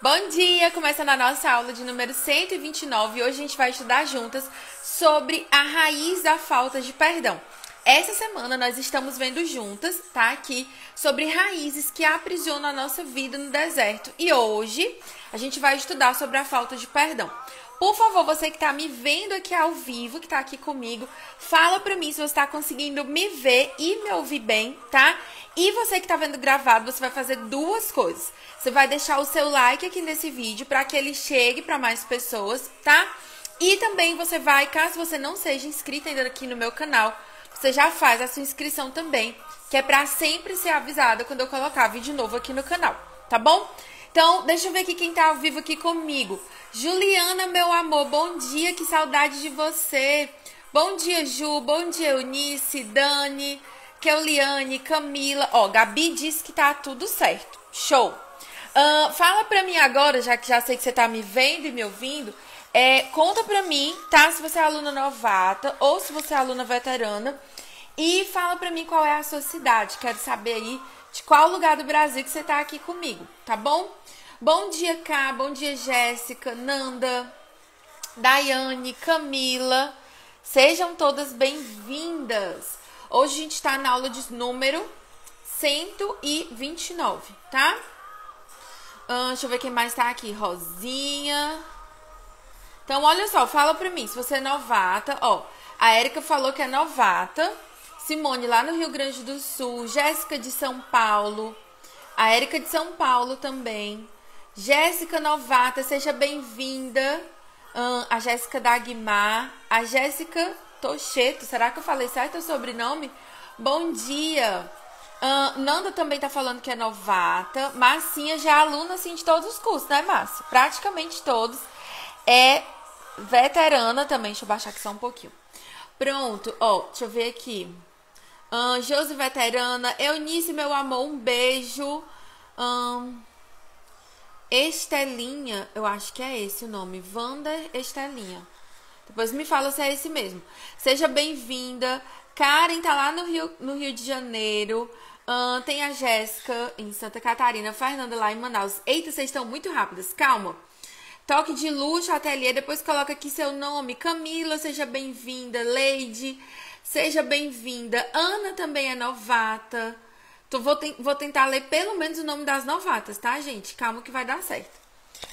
Bom dia! Começando a nossa aula de número 129 e hoje a gente vai estudar juntas sobre a raiz da falta de perdão. Essa semana nós estamos vendo juntas, tá, aqui, sobre raízes que aprisionam a nossa vida no deserto. E hoje a gente vai estudar sobre a falta de perdão. Por favor, você que está me vendo aqui ao vivo, que está aqui comigo, fala pra mim se você está conseguindo me ver e me ouvir bem, tá? E você que está vendo gravado, você vai fazer duas coisas. Você vai deixar o seu like aqui nesse vídeo para que ele chegue para mais pessoas, tá? E também você vai, caso você não seja inscrito ainda aqui no meu canal, você já faz a sua inscrição também, que é para sempre ser avisada quando eu colocar vídeo novo aqui no canal, tá bom? Então, deixa eu ver aqui quem tá ao vivo aqui comigo. Juliana, meu amor, bom dia, que saudade de você. Bom dia, Ju, bom dia, Eunice, Dani, Keuliane, Camila. Ó, Gabi disse que tá tudo certo. Show. Fala pra mim agora, já que já sei que você tá me vendo e me ouvindo, conta pra mim, tá? Se você é aluna novata ou se você é aluna veterana. E fala pra mim qual é a sua cidade. Quero saber aí de qual lugar do Brasil que você tá aqui comigo, tá bom? Bom dia, Cá. Bom dia, Jéssica, Nanda, Daiane, Camila. Sejam todas bem-vindas. Hoje a gente tá na aula de número 129, tá? Deixa eu ver quem mais tá aqui. Rosinha. Então, olha só, fala pra mim se você é novata. Ó, a Érica falou que é novata. Simone lá no Rio Grande do Sul. Jéssica de São Paulo. A Érica de São Paulo também. Jéssica novata, seja bem-vinda. A Jéssica da Aguimar. A Jéssica Tocheto. Será que eu falei certo o sobrenome? Bom dia. Nanda também tá falando que é novata. Marcinha já é aluna, assim, de todos os cursos, né, Márcia? Praticamente todos. É veterana também. Deixa eu baixar aqui só um pouquinho. Pronto, ó, deixa eu ver aqui. Josi veterana. Eunice, meu amor, um beijo. Estelinha, eu acho que é esse o nome. Wander Estelinha. Depois me fala se é esse mesmo. Seja bem-vinda. Karen tá lá no Rio de Janeiro. Tem a Jéssica em Santa Catarina. Fernanda lá em Manaus. Eita, vocês estão muito rápidas. Calma. Toque de luxo, ateliê. Depois coloca aqui seu nome. Camila, seja bem-vinda. Leide, seja bem-vinda. Ana também é novata. Então, vou tentar ler pelo menos o nome das novatas, tá, gente? Calma que vai dar certo.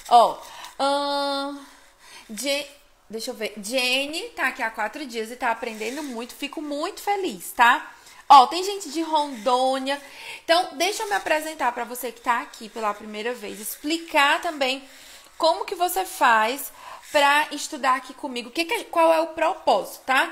Ó. Deixa eu ver. Jenny tá aqui há 4 dias e tá aprendendo muito. Fico muito feliz, tá? Ó, tem gente de Rondônia. Então, deixa eu me apresentar pra você que tá aqui pela primeira vez. Explicar também como que você faz pra estudar aqui comigo. Qual é o propósito, tá?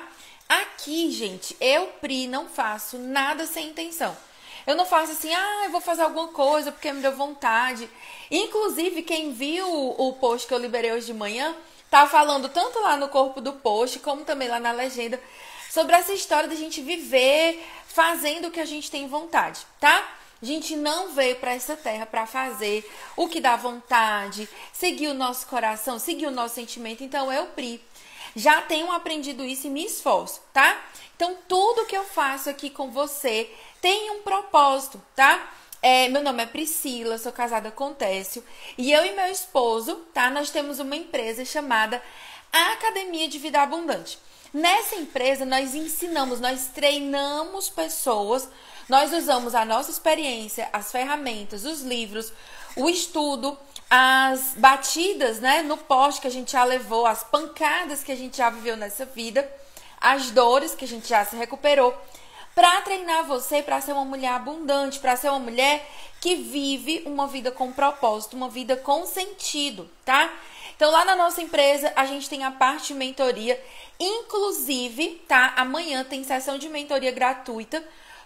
Aqui, gente, eu, Pri, não faço nada sem intenção. Eu não faço assim, eu vou fazer alguma coisa porque me deu vontade. Inclusive, quem viu o post que eu liberei hoje de manhã, tá falando tanto lá no corpo do post, como também lá na legenda, sobre essa história da gente viver fazendo o que a gente tem vontade, tá? A gente não veio para essa terra para fazer o que dá vontade, seguir o nosso coração, seguir o nosso sentimento. Então, eu, Pri, já tenho aprendido isso e me esforço, tá? Então, tudo que eu faço aqui com você tem um propósito, tá? Meu nome é Priscila, sou casada com Técio. E eu e meu esposo, tá? Nós temos uma empresa chamada Academia de Vida Abundante. Nessa empresa, nós ensinamos, nós treinamos pessoas. Nós usamos a nossa experiência, as ferramentas, os livros, o estudo, as batidas, né, no poste que a gente já levou, as pancadas que a gente já viveu nessa vida, as dores que a gente já se recuperou, para treinar você para ser uma mulher abundante, para ser uma mulher que vive uma vida com propósito, uma vida com sentido, tá? Então, lá na nossa empresa, a gente tem a parte de mentoria, inclusive, tá? Amanhã tem sessão de mentoria gratuita,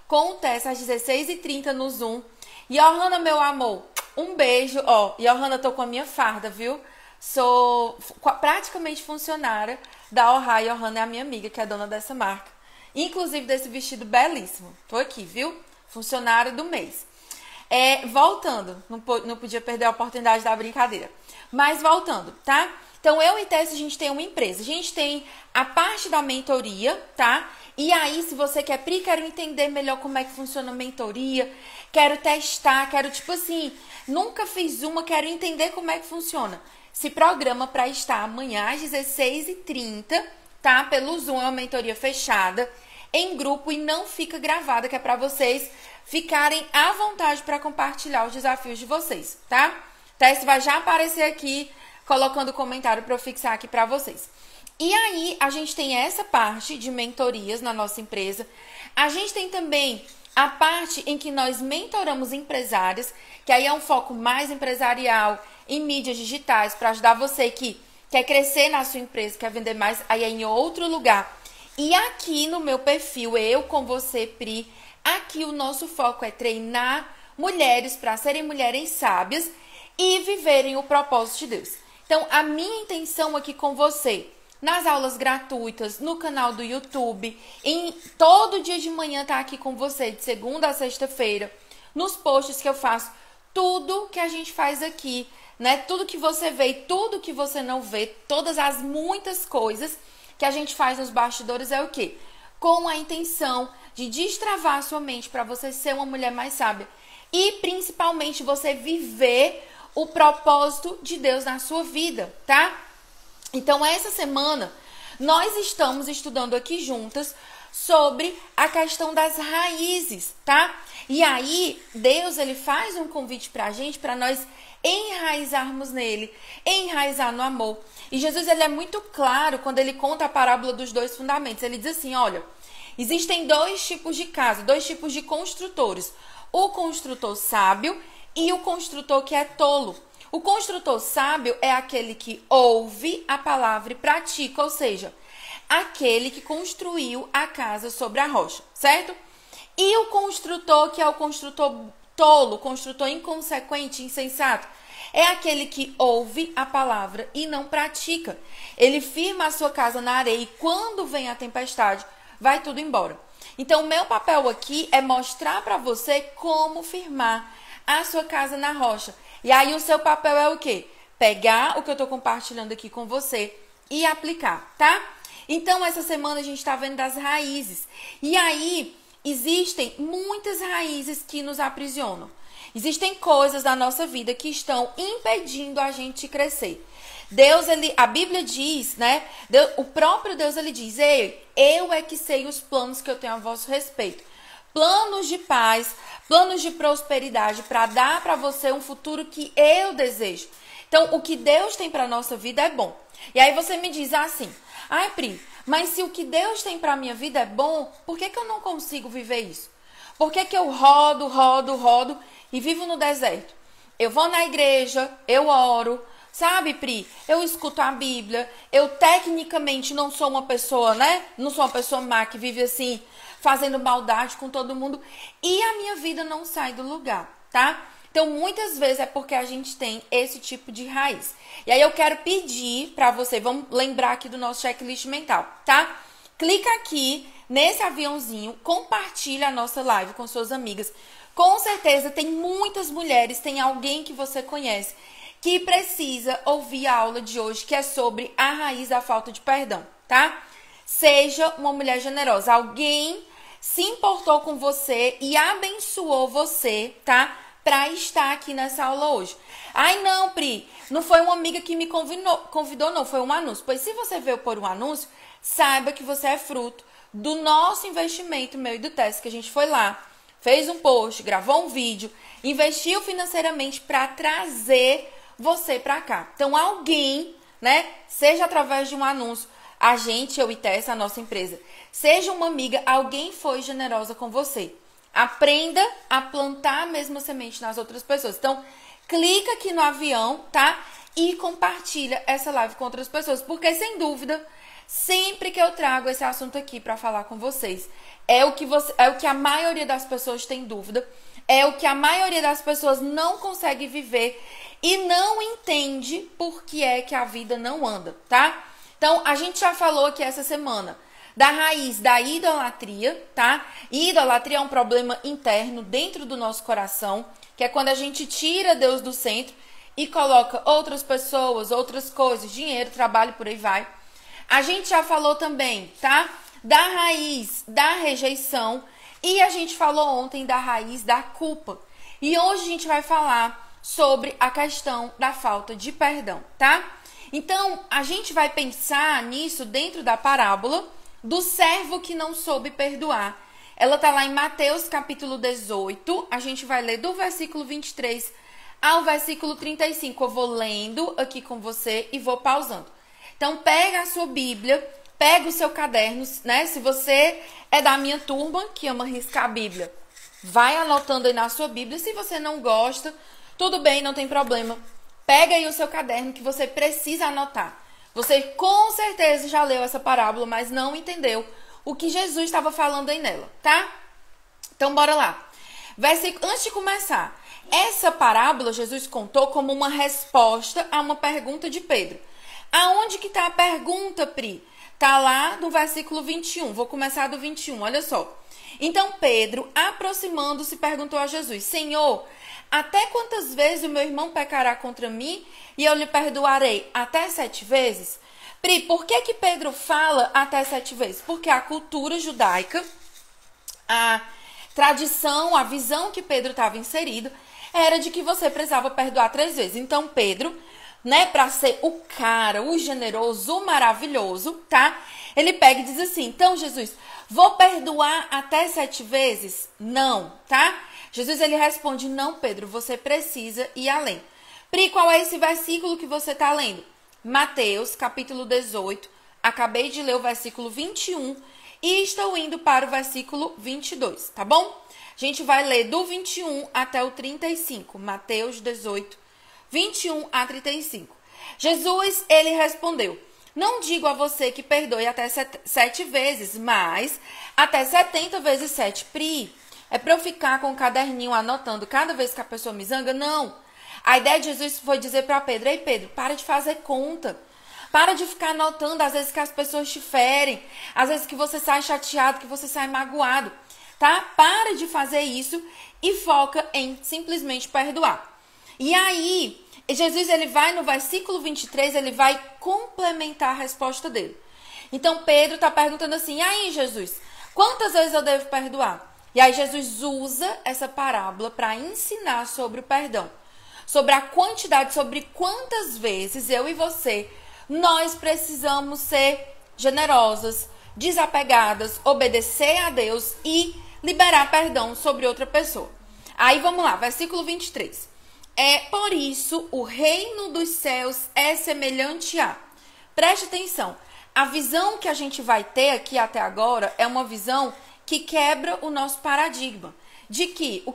com o Tess às 16h30 no Zoom. Johanna, meu amor, um beijo. Ó, Johanna, tô com a minha farda, viu? Sou praticamente funcionária da Ohio. Johanna é a minha amiga, que é dona dessa marca. Inclusive desse vestido belíssimo. Tô aqui, viu? Funcionária do mês. Voltando, não podia perder a oportunidade da brincadeira. Mas voltando, tá? Então, eu e Tess, a gente tem uma empresa. A gente tem a parte da mentoria, tá? E aí, se você quer, Pri, quero entender melhor como é que funciona a mentoria, quero testar, quero tipo assim, nunca fiz uma, quero entender como é que funciona. Se programa para estar amanhã às 16h30, tá? Pelo Zoom, é uma mentoria fechada, em grupo e não fica gravada, que é para vocês ficarem à vontade para compartilhar os desafios de vocês, tá? O teste vai já aparecer aqui, colocando o comentário para eu fixar aqui para vocês. E aí, a gente tem essa parte de mentorias na nossa empresa. A gente tem também a parte em que nós mentoramos empresárias, que aí é um foco mais empresarial, em mídias digitais, para ajudar você que quer crescer na sua empresa, quer vender mais, aí é em outro lugar. E aqui no meu perfil, eu com você, Pri, aqui o nosso foco é treinar mulheres para serem mulheres sábias e viverem o propósito de Deus. Então, a minha intenção aqui com você, nas aulas gratuitas, no canal do YouTube, em todo dia de manhã tá aqui com você, de segunda a sexta-feira, nos posts que eu faço, tudo que a gente faz aqui, né? Tudo que você vê e tudo que você não vê, todas as muitas coisas que a gente faz nos bastidores é o quê? Com a intenção de destravar a sua mente para você ser uma mulher mais sábia e principalmente você viver o propósito de Deus na sua vida, tá? Então, essa semana, nós estamos estudando aqui juntas sobre a questão das raízes, tá? E aí, Deus, ele faz um convite pra gente, pra nós enraizarmos nele, enraizar no amor. E Jesus, ele é muito claro quando ele conta a parábola dos dois fundamentos. Ele diz assim, olha, existem dois tipos de casa, dois tipos de construtores. O construtor sábio e o construtor que é tolo. O construtor sábio é aquele que ouve a palavra e pratica, ou seja, aquele que construiu a casa sobre a rocha, certo? E o construtor que é o construtor tolo, construtor inconsequente, insensato, é aquele que ouve a palavra e não pratica. Ele firma a sua casa na areia e quando vem a tempestade, vai tudo embora. Então, o meu papel aqui é mostrar para você como firmar a sua casa na rocha. E aí, o seu papel é o quê? Pegar o que eu tô compartilhando aqui com você e aplicar, tá? Então, essa semana a gente tá vendo das raízes. E aí, existem muitas raízes que nos aprisionam. Existem coisas na nossa vida que estão impedindo a gente de crescer. Deus, a Bíblia diz, né? O próprio Deus, ele diz, ei, eu é que sei os planos que eu tenho a vosso respeito. Planos de paz, planos de prosperidade, para dar para você um futuro que eu desejo. Então, o que Deus tem para nossa vida é bom. E aí você me diz assim, ai, Pri, mas se o que Deus tem para minha vida é bom, por que eu não consigo viver isso? Por que eu rodo e vivo no deserto? Eu vou na igreja, eu oro, sabe, Pri? Eu escuto a Bíblia, eu tecnicamente não sou uma pessoa, né? Não sou uma pessoa má que vive assim, fazendo maldade com todo mundo. E a minha vida não sai do lugar, tá? Então, muitas vezes é porque a gente tem esse tipo de raiz. E aí eu quero pedir pra você, vamos lembrar aqui do nosso checklist mental, tá? Clica aqui nesse aviãozinho, compartilha a nossa live com suas amigas. Com certeza tem muitas mulheres, tem alguém que você conhece que precisa ouvir a aula de hoje, que é sobre a raiz da falta de perdão, tá? Seja uma mulher generosa. Alguém se importou com você e abençoou você, tá? Pra estar aqui nessa aula hoje. Ai, não, Pri, não foi uma amiga que me convidou, não, foi um anúncio. Pois se você veio por um anúncio, saiba que você é fruto do nosso investimento, meu e do Tess, que a gente foi lá, fez um post, gravou um vídeo, investiu financeiramente para trazer você pra cá. Então, alguém, né, seja através de um anúncio, a gente, eu e Tess, a nossa empresa, seja uma amiga, alguém foi generosa com você. Aprenda a plantar a mesma semente nas outras pessoas. Então, clica aqui no avião, tá? E compartilha essa live com outras pessoas. Porque, sem dúvida, sempre que eu trago esse assunto aqui para falar com vocês, é o que a maioria das pessoas tem dúvida, é o que a maioria das pessoas não consegue viver e não entende por que é que a vida não anda, tá? Então, a gente já falou aqui essa semana da raiz da idolatria, tá? Idolatria é um problema interno dentro do nosso coração, que é quando a gente tira Deus do centro e coloca outras pessoas, outras coisas, dinheiro, trabalho, por aí vai. A gente já falou também, tá? Da raiz da rejeição E a gente falou ontem da raiz da culpa. E hoje a gente vai falar sobre a questão da falta de perdão, tá? Então, a gente vai pensar nisso dentro da parábola do servo que não soube perdoar. Ela tá lá em Mateus capítulo 18, a gente vai ler do versículo 23 ao versículo 35. Eu vou lendo aqui com você e vou pausando. Então, pega a sua Bíblia, pega o seu caderno, né? Se você é da minha turma, que ama riscar a Bíblia, vai anotando aí na sua Bíblia. Se você não gosta, tudo bem, não tem problema. Pega aí o seu caderno que você precisa anotar. Você com certeza já leu essa parábola, mas não entendeu o que Jesus estava falando aí nela, tá? Então, bora lá. Antes de começar, essa parábola Jesus contou como uma resposta a uma pergunta de Pedro. Aonde que tá a pergunta, Pri? Tá lá no versículo 21. Vou começar do 21, olha só. Então Pedro, aproximando-se, perguntou a Jesus: Senhor, até quantas vezes o meu irmão pecará contra mim e eu lhe perdoarei? Até 7 vezes? Pri, por que Pedro fala até 7 vezes? Porque a cultura judaica, a tradição, a visão que Pedro estava inserido, era de que você precisava perdoar 3 vezes. Então Pedro, né, para ser o cara, o generoso, o maravilhoso, tá? Ele pega e diz assim: então Jesus, vou perdoar até 7 vezes? Não, tá? Jesus, ele responde: não, Pedro, você precisa ir além. Pri, qual é esse versículo que você tá lendo? Mateus, capítulo 18. Acabei de ler o versículo 21 e estou indo para o versículo 22, tá bom? A gente vai ler do 21 até o 35. Mateus 18, 21 a 35. Jesus, ele respondeu: não digo a você que perdoe até 7 vezes, mas até 70 vezes 7. Pri, é para eu ficar com o caderninho anotando cada vez que a pessoa me zanga? Não. A ideia de Jesus foi dizer para Pedro: ei Pedro, para de fazer conta. Para de ficar anotando às vezes que as pessoas te ferem, às vezes que você sai chateado, que você sai magoado, tá? Para de fazer isso e foca em simplesmente perdoar. E aí, Jesus, ele vai no versículo 23, ele vai complementar a resposta dele. Então, Pedro está perguntando assim: e aí, Jesus, quantas vezes eu devo perdoar? E aí, Jesus usa essa parábola para ensinar sobre o perdão, sobre a quantidade, sobre quantas vezes eu e você, nós precisamos ser generosas, desapegadas, obedecer a Deus e liberar perdão sobre outra pessoa. Aí, vamos lá, versículo 23. Por isso, o reino dos céus é semelhante a... Preste atenção, a visão que a gente vai ter aqui até agora é uma visão que quebra o nosso paradigma. De que, o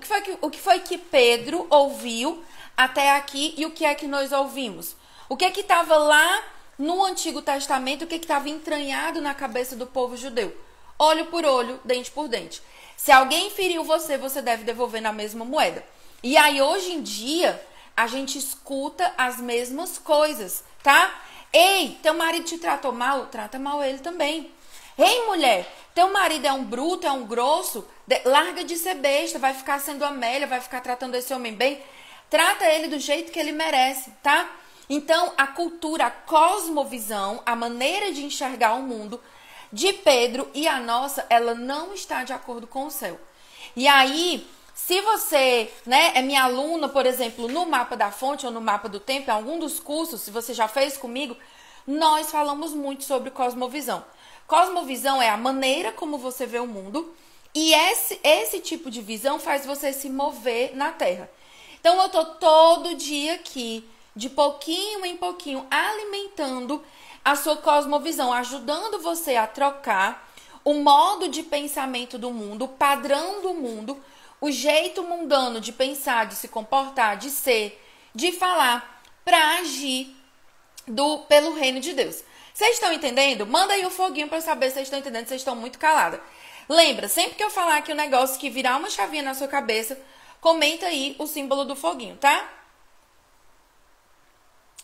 que foi que Pedro ouviu até aqui e o que é que nós ouvimos? O que é que estava lá no Antigo Testamento, o que estava entranhado na cabeça do povo judeu? Olho por olho, dente por dente. Se alguém feriu você, você deve devolver na mesma moeda. E aí, hoje em dia, a gente escuta as mesmas coisas, tá? Ei, teu marido te tratou mal? Trata mal ele também. Ei, mulher, teu marido é um bruto, é um grosso? Larga de ser besta, vai ficar sendo Amélia, vai ficar tratando esse homem bem? Trata ele do jeito que ele merece, tá? Então, a cultura, a cosmovisão, a maneira de enxergar o mundo de Pedro e a nossa, ela não está de acordo com o céu. E aí, se você, né, é minha aluna, por exemplo, no Mapa da Fonte ou no Mapa do Tempo, em algum dos cursos, se você já fez comigo, nós falamos muito sobre cosmovisão. Cosmovisão é a maneira como você vê o mundo e esse tipo de visão faz você se mover na Terra. Então, eu tô todo dia aqui, de pouquinho em pouquinho, alimentando a sua cosmovisão, ajudando você a trocar o modo de pensamento do mundo, o padrão do mundo, o jeito mundano de pensar, de se comportar, de ser, de falar, para agir pelo reino de Deus. Vocês estão entendendo? Manda aí o foguinho para eu saber se vocês estão entendendo, se vocês estão muito caladas. Lembra, sempre que eu falar aqui um negócio que virar uma chavinha na sua cabeça, comenta aí o símbolo do foguinho, tá?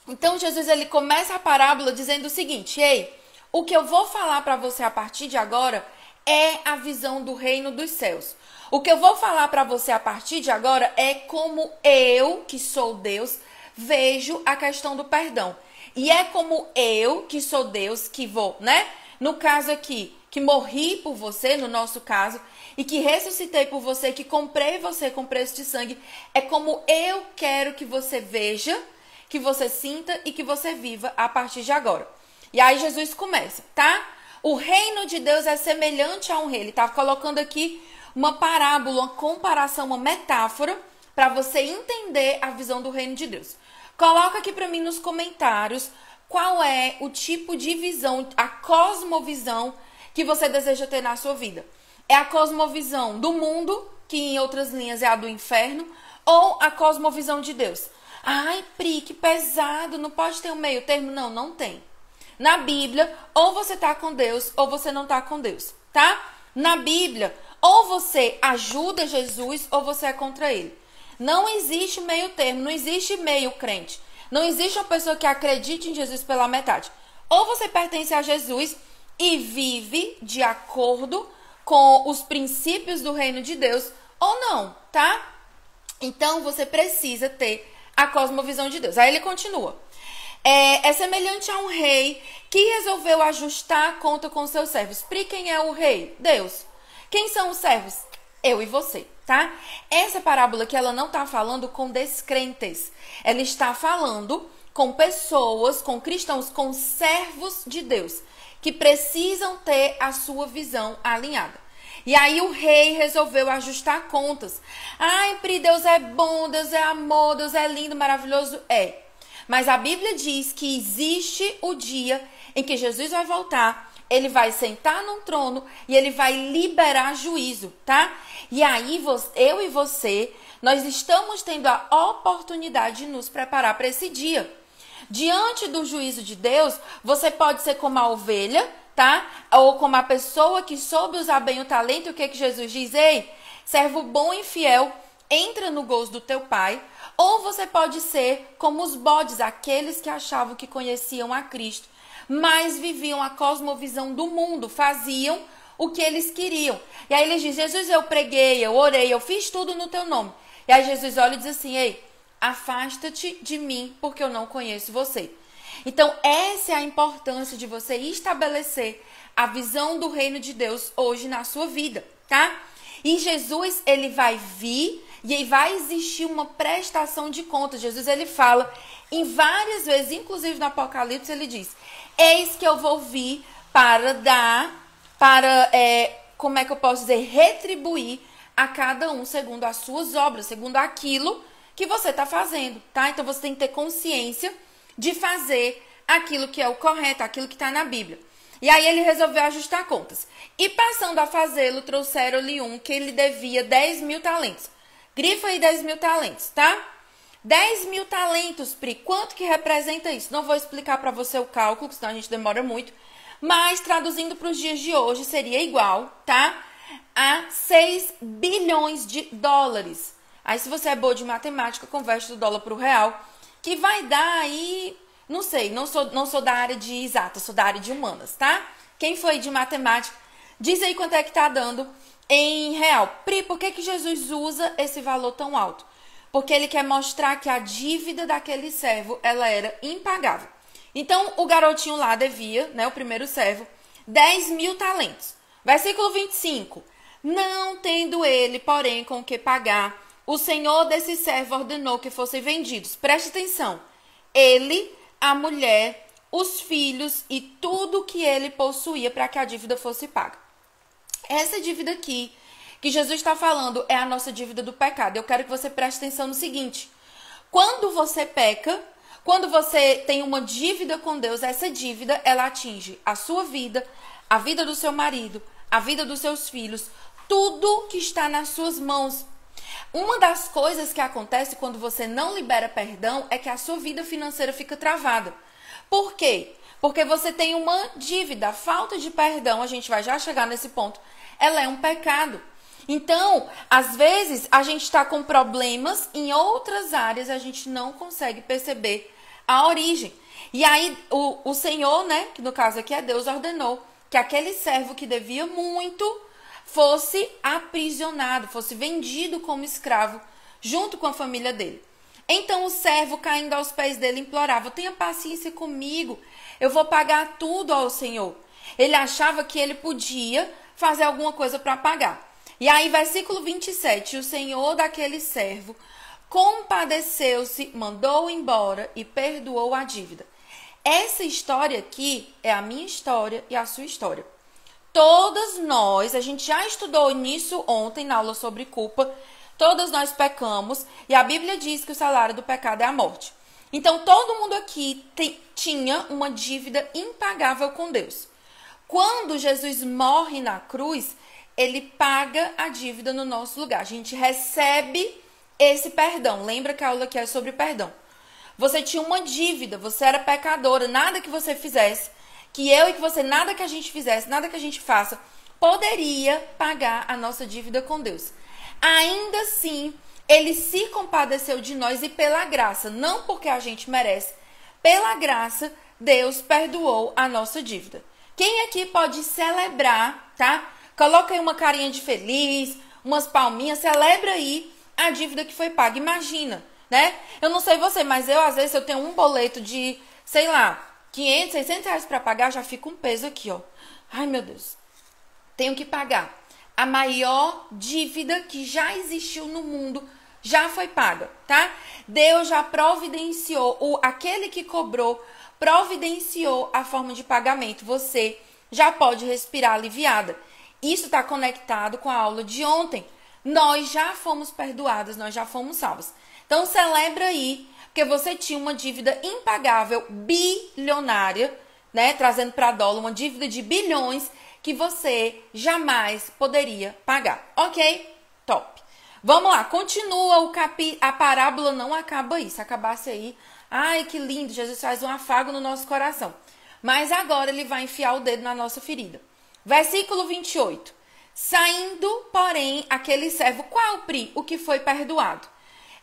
Então, Jesus, ele começa a parábola dizendo o seguinte: ei, o que eu vou falar para você a partir de agora é a visão do reino dos céus. O que eu vou falar para você a partir de agora é como eu, que sou Deus, vejo a questão do perdão. E é como eu, que sou Deus, que vou, né? No caso aqui, que morri por você, no nosso caso, e que ressuscitei por você, que comprei você com preço de sangue, é como eu quero que você veja, que você sinta e que você viva a partir de agora. E aí Jesus começa, tá? O reino de Deus é semelhante a um rei. Ele tá colocando aqui uma parábola, uma comparação, uma metáfora para você entender a visão do reino de Deus. Coloca aqui para mim nos comentários qual é o tipo de visão, a cosmovisão que você deseja ter na sua vida. É a cosmovisão do mundo, que em outras linhas é a do inferno, ou a cosmovisão de Deus? Ai, Pri, que pesado, não pode ter um meio termo? Não, não tem. Na Bíblia, ou você tá com Deus, ou você não tá com Deus, tá? Na Bíblia, ou você ajuda Jesus, ou você é contra ele. Não existe meio termo, não existe meio crente. Não existe uma pessoa que acredite em Jesus pela metade. Ou você pertence a Jesus e vive de acordo com os princípios do reino de Deus, ou não, tá? Então, você precisa ter a cosmovisão de Deus. Aí ele continua. É semelhante a um rei que resolveu ajustar a conta com seus servos. Pri, quem é o rei? Deus. Quem são os servos? Eu e você, tá? Essa parábola aqui, ela não está falando com descrentes. Ela está falando com pessoas, com cristãos, com servos de Deus, que precisam ter a sua visão alinhada. E aí o rei resolveu ajustar contas. Ai, Pri, Deus é bom, Deus é amor, Deus é lindo, maravilhoso. É. Mas a Bíblia diz que existe o dia em que Jesus vai voltar, ele vai sentar num trono e ele vai liberar juízo, tá? E aí eu e você, nós estamos tendo a oportunidade de nos preparar para esse dia. Diante do juízo de Deus, você pode ser como a ovelha, tá? Ou como a pessoa que soube usar bem o talento. E o que Jesus diz? Ei, servo bom e fiel, entra no gozo do teu pai. Ou você pode ser como os bodes, aqueles que achavam que conheciam a Cristo, mas viviam a cosmovisão do mundo, faziam o que eles queriam. E aí eles dizem, Jesus, eu preguei, eu orei, eu fiz tudo no teu nome. E aí Jesus olha e diz assim, ei, afasta-te de mim, porque eu não conheço você. Então, essa é a importância de você estabelecer a visão do reino de Deus hoje na sua vida, tá? E Jesus, ele vai vir e aí vai existir uma prestação de contas. Jesus, ele fala em várias vezes, inclusive no Apocalipse, ele diz, eis que eu vou vir para dar, como é que eu posso dizer, retribuir a cada um segundo as suas obras, segundo aquilo que você está fazendo, tá? Então, você tem que ter consciência de fazer aquilo que é o correto, aquilo que está na Bíblia. E aí ele resolveu ajustar contas. E passando a fazê-lo, trouxeram-lhe um que ele devia 10.000 talentos. Grifa aí 10.000 talentos, tá? 10.000 talentos, Pri. Quanto que representa isso? Não vou explicar para você o cálculo, senão a gente demora muito. Mas, traduzindo para os dias de hoje, seria igual, tá? A 6 bilhões de dólares. Aí, se você é boa de matemática, converte o dólar para o real, que vai dar aí... Não sei, não sou da área de exatas, sou da área de humanas, tá? Quem foi de matemática, diz aí quanto é que tá dando em real. Pri, por que Jesus usa esse valor tão alto? Porque ele quer mostrar que a dívida daquele servo, ela era impagável. Então, o garotinho lá devia, né, o primeiro servo, 10.000 talentos. Versículo 25. Não tendo ele, porém, com o que pagar, o senhor desse servo ordenou que fossem vendidos. Preste atenção. Ele... a mulher, os filhos e tudo que ele possuía para que a dívida fosse paga. Essa dívida aqui, que Jesus está falando, é a nossa dívida do pecado. Eu quero que você preste atenção no seguinte. Quando você peca, quando você tem uma dívida com Deus, essa dívida, ela atinge a sua vida, a vida do seu marido, a vida dos seus filhos, tudo que está nas suas mãos. Uma das coisas que acontece quando você não libera perdão é que a sua vida financeira fica travada. Por quê? Porque você tem uma dívida. A falta de perdão, a gente vai já chegar nesse ponto, ela é um pecado. Então, às vezes, a gente está com problemas em outras áreas, a gente não consegue perceber a origem. E aí, o Senhor, né, que no caso aqui é Deus, ordenou que aquele servo que devia muito... fosse aprisionado, fosse vendido como escravo, junto com a família dele. Então o servo, caindo aos pés dele, implorava, tenha paciência comigo, eu vou pagar tudo ao Senhor. Ele achava que ele podia fazer alguma coisa para pagar. E aí, versículo 27, o senhor daquele servo compadeceu-se, mandou embora e perdoou a dívida. Essa história aqui é a minha história e a sua história. Todas nós, a gente já estudou nisso ontem na aula sobre culpa, todas nós pecamos e a Bíblia diz que o salário do pecado é a morte. Então, todo mundo aqui tinha uma dívida impagável com Deus. Quando Jesus morre na cruz, ele paga a dívida no nosso lugar. A gente recebe esse perdão. Lembra que a aula aqui é sobre perdão. Você tinha uma dívida, você era pecadora, nada que você fizesse, que eu e que você, nada que a gente fizesse, nada que a gente faça, poderia pagar a nossa dívida com Deus. Ainda assim, ele se compadeceu de nós e pela graça, não porque a gente merece, pela graça, Deus perdoou a nossa dívida. Quem aqui pode celebrar, tá? Coloca aí uma carinha de feliz, umas palminhas, celebra aí a dívida que foi paga. Imagina, né? Eu não sei você, mas eu, às vezes, eu tenho um boleto de, sei lá, 500, 600 reais pra pagar, já fica um peso aqui, ó. Ai, meu Deus. Tenho que pagar. A maior dívida que já existiu no mundo já foi paga, tá? Deus já providenciou, aquele que cobrou, providenciou a forma de pagamento. Você já pode respirar aliviada. Isso está conectado com a aula de ontem. Nós já fomos perdoadas, nós já fomos salvos. Então, celebra aí, porque você tinha uma dívida impagável, bilionária, né? Trazendo para dólar uma dívida de bilhões que você jamais poderia pagar. Ok? Top. Vamos lá, continua a parábola não acaba aí. Se acabasse aí, ai que lindo, Jesus faz um afago no nosso coração. Mas agora ele vai enfiar o dedo na nossa ferida. Versículo 28. Saindo, porém, aquele servo, qual, Pri? O que foi perdoado?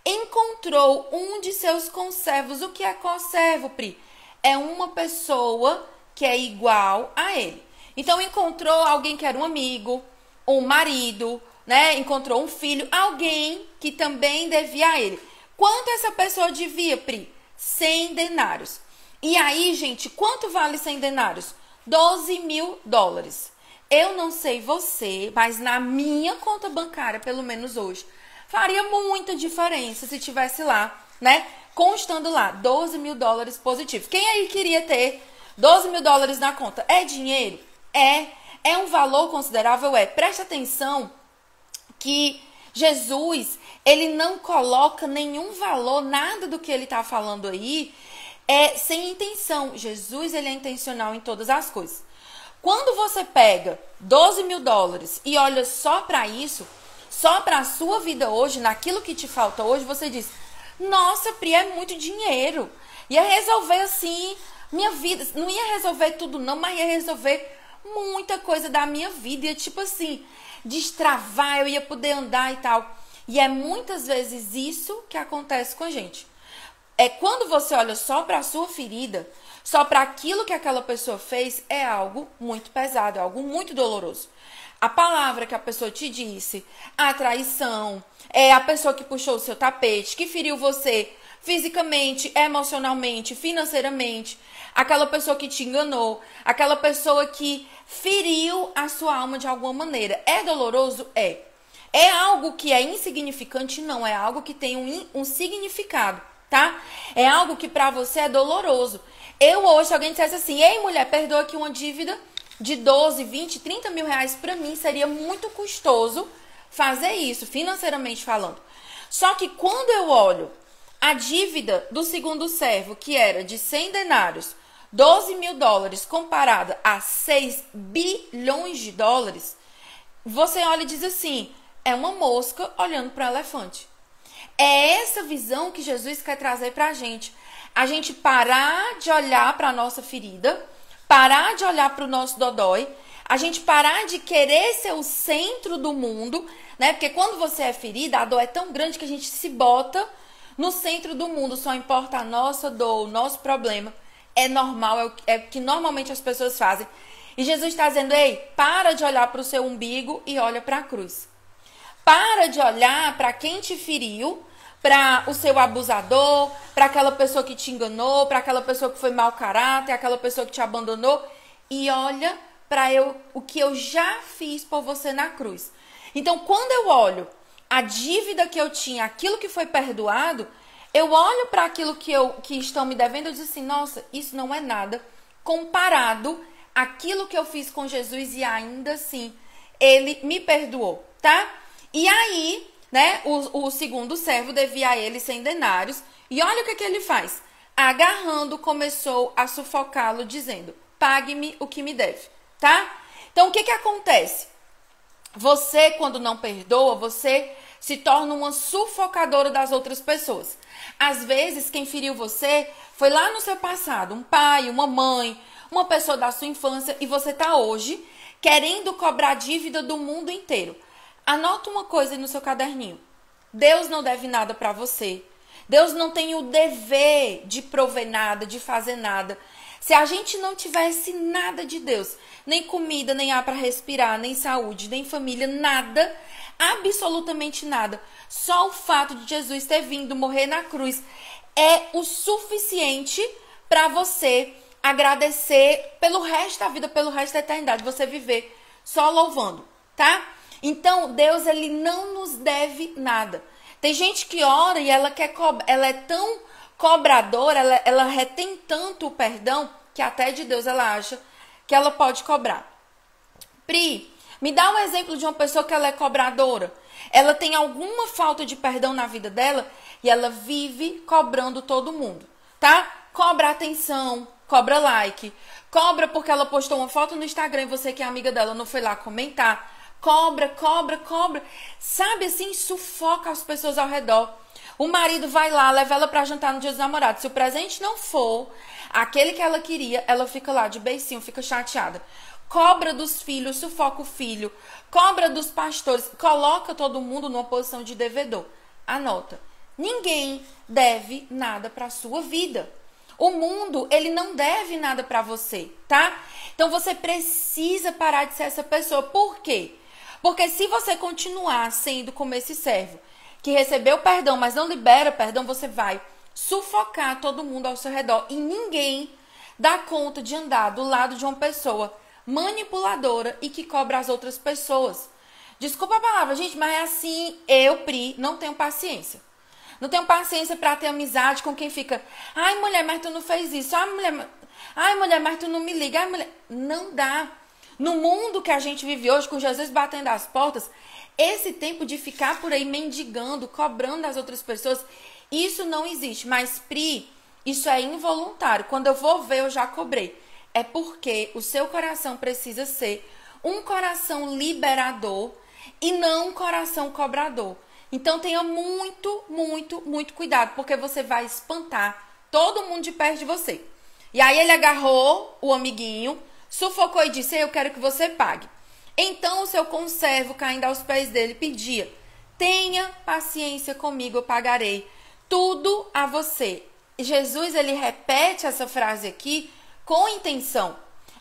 Encontrou um de seus conservos. O que é conservo, Pri? É uma pessoa que é igual a ele. Então, encontrou alguém que era um amigo, um marido, né? Encontrou um filho, alguém que também devia a ele. Quanto essa pessoa devia, Pri? 100 denários. E aí, gente, quanto vale 100 denários? 12 mil dólares. Eu não sei você, mas na minha conta bancária, pelo menos hoje, faria muita diferença se tivesse lá, né? Constando lá, 12 mil dólares positivos. Quem aí queria ter 12 mil dólares na conta? É dinheiro? É um valor considerável? É. Preste atenção que Jesus, ele não coloca nenhum valor, nada do que ele está falando aí, sem intenção. Jesus, ele é intencional em todas as coisas. Quando você pega 12 mil dólares e olha só para isso, só para a sua vida hoje, naquilo que te falta hoje, você diz, nossa, Pri, é muito dinheiro. Ia resolver assim, minha vida, não ia resolver tudo não, mas ia resolver muita coisa da minha vida. Ia tipo assim, destravar, eu ia poder andar e tal. E é muitas vezes isso que acontece com a gente. É quando você olha só para a sua ferida, só para aquilo que aquela pessoa fez, é algo muito pesado, é algo muito doloroso. A palavra que a pessoa te disse, a traição, a pessoa que puxou o seu tapete, que feriu você fisicamente, emocionalmente, financeiramente, aquela pessoa que te enganou, aquela pessoa que feriu a sua alma de alguma maneira. É doloroso? É. É algo que é insignificante? Não, é algo que tem um significado, tá? É algo que pra você é doloroso. Eu hoje, se alguém dissesse assim, ei mulher, perdoa aqui uma dívida de 12, 20, 30 mil reais, pra mim seria muito custoso fazer isso, financeiramente falando. Só que quando eu olho a dívida do segundo servo, que era de 100 denários, 12 mil dólares, comparada a 6 bilhões de dólares, você olha e diz assim, é uma mosca olhando para um elefante. É essa visão que Jesus quer trazer para a gente. A gente parar de olhar para a nossa ferida, parar de olhar para o nosso dodói, a gente parar de querer ser o centro do mundo, né? Porque quando você é ferida, a dor é tão grande que a gente se bota no centro do mundo, só importa a nossa dor, o nosso problema. É normal, é o que normalmente as pessoas fazem. E Jesus está dizendo, ei, para de olhar para o seu umbigo e olha para a cruz. Para de olhar para quem te feriu, para o seu abusador, para aquela pessoa que te enganou, para aquela pessoa que foi mau caráter, aquela pessoa que te abandonou. E olha para o que eu já fiz por você na cruz. Então, quando eu olho a dívida que eu tinha, aquilo que foi perdoado, eu olho para aquilo que estão me devendo e digo assim, nossa, isso não é nada comparado àquilo que eu fiz com Jesus e ainda assim ele me perdoou, tá? E aí, né, o segundo servo devia a ele 100 denários e olha o que ele faz. Agarrando, começou a sufocá-lo dizendo, pague-me o que me deve, tá? Então, o que acontece? Você, quando não perdoa, você se torna uma sufocadora das outras pessoas. Às vezes, quem feriu você foi lá no seu passado, um pai, uma mãe, uma pessoa da sua infância, e você está hoje querendo cobrar dívida do mundo inteiro. Anota uma coisa aí no seu caderninho. Deus não deve nada para você. Deus não tem o dever de prover nada, de fazer nada. Se a gente não tivesse nada de Deus, nem comida, nem ar para respirar, nem saúde, nem família, nada, absolutamente nada. Só o fato de Jesus ter vindo morrer na cruz é o suficiente para você agradecer pelo resto da vida, pelo resto da eternidade, você viver só louvando, tá? Então, Deus, ele não nos deve nada. Tem gente que ora e ela ela é tão cobradora, ela retém tanto o perdão que até de Deus ela acha que ela pode cobrar. Pri, me dá um exemplo de uma pessoa que ela é cobradora. Ela tem alguma falta de perdão na vida dela e ela vive cobrando todo mundo, tá? Cobra atenção, cobra like, cobra porque ela postou uma foto no Instagram e você que é amiga dela não foi lá comentar. Cobra, cobra, cobra. Sabe assim, sufoca as pessoas ao redor. O marido vai lá, leva ela pra jantar no dia dos namorados. Se o presente não for aquele que ela queria, ela fica lá de beicinho, fica chateada. Cobra dos filhos, sufoca o filho. Cobra dos pastores, coloca todo mundo numa posição de devedor. Anota, ninguém deve nada pra sua vida. O mundo, ele não deve nada pra você, tá? Então você precisa parar de ser essa pessoa. Por quê? Porque se você continuar sendo como esse servo, que recebeu perdão, mas não libera perdão, você vai sufocar todo mundo ao seu redor. E ninguém dá conta de andar do lado de uma pessoa manipuladora e que cobra as outras pessoas. Desculpa a palavra, gente, mas é assim, eu, Pri, não tenho paciência. Não tenho paciência pra ter amizade com quem fica, ai, mulher, mas tu não fez isso. Ai, mulher, mas tu não me liga. Ai, mulher, não dá. No mundo que a gente vive hoje, com Jesus batendo as portas, esse tempo de ficar por aí mendigando, cobrando das outras pessoas, isso não existe. Mas, Pri, isso é involuntário. Quando eu vou ver, eu já cobrei. É porque o seu coração precisa ser um coração liberador e não um coração cobrador. Então, tenha muito, muito, muito cuidado, porque você vai espantar todo mundo de perto de você. E aí ele agarrou o amiguinho, sufocou e disse, eu quero que você pague. Então o seu conservo, caindo aos pés dele, pedia, tenha paciência comigo, eu pagarei tudo a você. Jesus, ele repete essa frase aqui com intenção.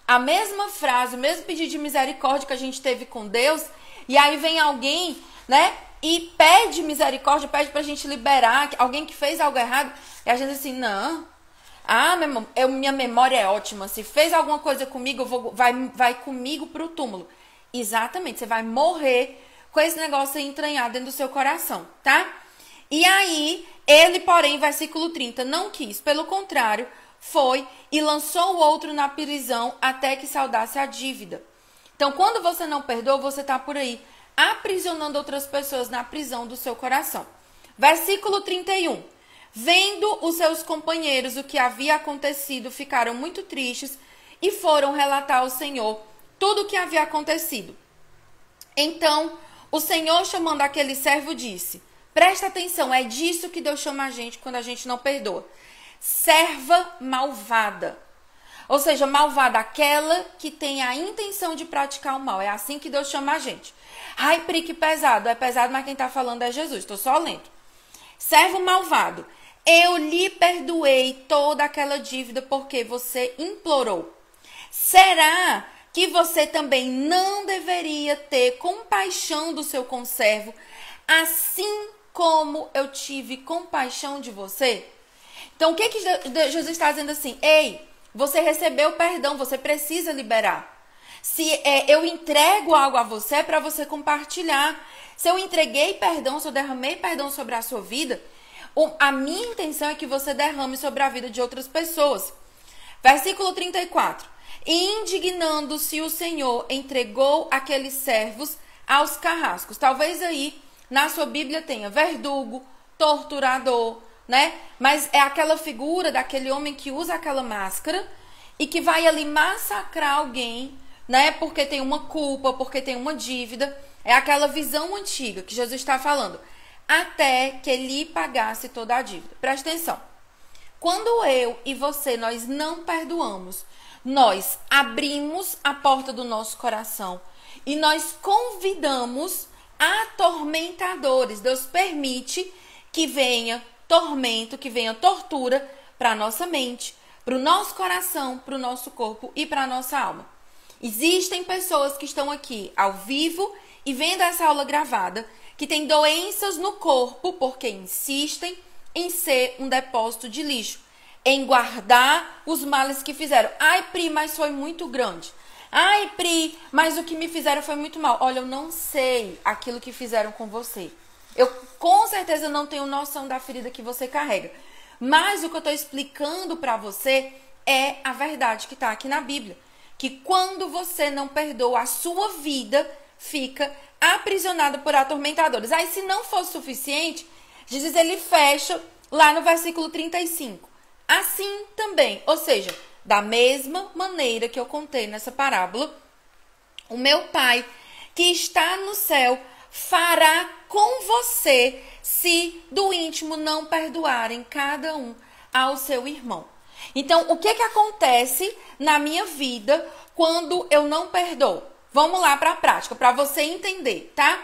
A mesma frase, o mesmo pedido de misericórdia que a gente teve com Deus, e aí vem alguém, né, e pede misericórdia, pede pra gente liberar, alguém que fez algo errado, e a gente diz assim, não, minha memória é ótima, se fez alguma coisa comigo, vai comigo pro túmulo. Exatamente, você vai morrer com esse negócio aí entranhado dentro do seu coração, tá? E aí, ele, porém, versículo 30, não quis, pelo contrário, foi e lançou o outro na prisão até que saudasse a dívida. Então, quando você não perdoa, você está por aí aprisionando outras pessoas na prisão do seu coração. Versículo 31. Vendo os seus companheiros o que havia acontecido, ficaram muito tristes e foram relatar ao Senhor tudo o que havia acontecido. Então, o Senhor, chamando aquele servo, disse, presta atenção, é disso que Deus chama a gente quando a gente não perdoa. Serva malvada. Ou seja, malvada, aquela que tem a intenção de praticar o mal. É assim que Deus chama a gente. Ai, Pri, que pesado. É pesado, mas quem está falando é Jesus. Estou só lendo. Servo malvado, eu lhe perdoei toda aquela dívida porque você implorou. Será que você também não deveria ter compaixão do seu conservo, assim como eu tive compaixão de você? Então, o que Jesus está dizendo assim? Ei, você recebeu perdão, você precisa liberar. Se eu entrego algo a você, é para você compartilhar. Se eu entreguei perdão, se eu derramei perdão sobre a sua vida, a minha intenção é que você derrame sobre a vida de outras pessoas. Versículo 34. Indignando-se o Senhor, entregou aqueles servos aos carrascos. Talvez aí na sua Bíblia tenha verdugo, torturador, né? Mas é aquela figura daquele homem que usa aquela máscara e que vai ali massacrar alguém, né? Porque tem uma culpa, porque tem uma dívida. É aquela visão antiga que Jesus está falando. Até que lhe pagasse toda a dívida. Presta atenção. Quando eu e você, nós não perdoamos, nós abrimos a porta do nosso coração e nós convidamos atormentadores. Deus permite que venha tormento, que venha tortura para a nossa mente, para o nosso coração, para o nosso corpo e para a nossa alma. Existem pessoas que estão aqui ao vivo e vendo essa aula gravada, que têm doenças no corpo porque insistem em ser um depósito de lixo, em guardar os males que fizeram. Ai, Pri, mas foi muito grande. Ai, Pri, mas o que me fizeram foi muito mal. Olha, eu não sei aquilo que fizeram com você. Eu com certeza não tenho noção da ferida que você carrega. Mas o que eu estou explicando para você é a verdade que está aqui na Bíblia. Que quando você não perdoa, a sua vida fica aprisionada por atormentadores. Aí, se não fosse suficiente, Jesus ele fecha lá no versículo 35. Assim também, ou seja, da mesma maneira que eu contei nessa parábola, o meu Pai que está no céu fará com você se do íntimo não perdoarem cada um ao seu irmão. Então, o que acontece na minha vida quando eu não perdoo? Vamos lá para a prática, para você entender, tá?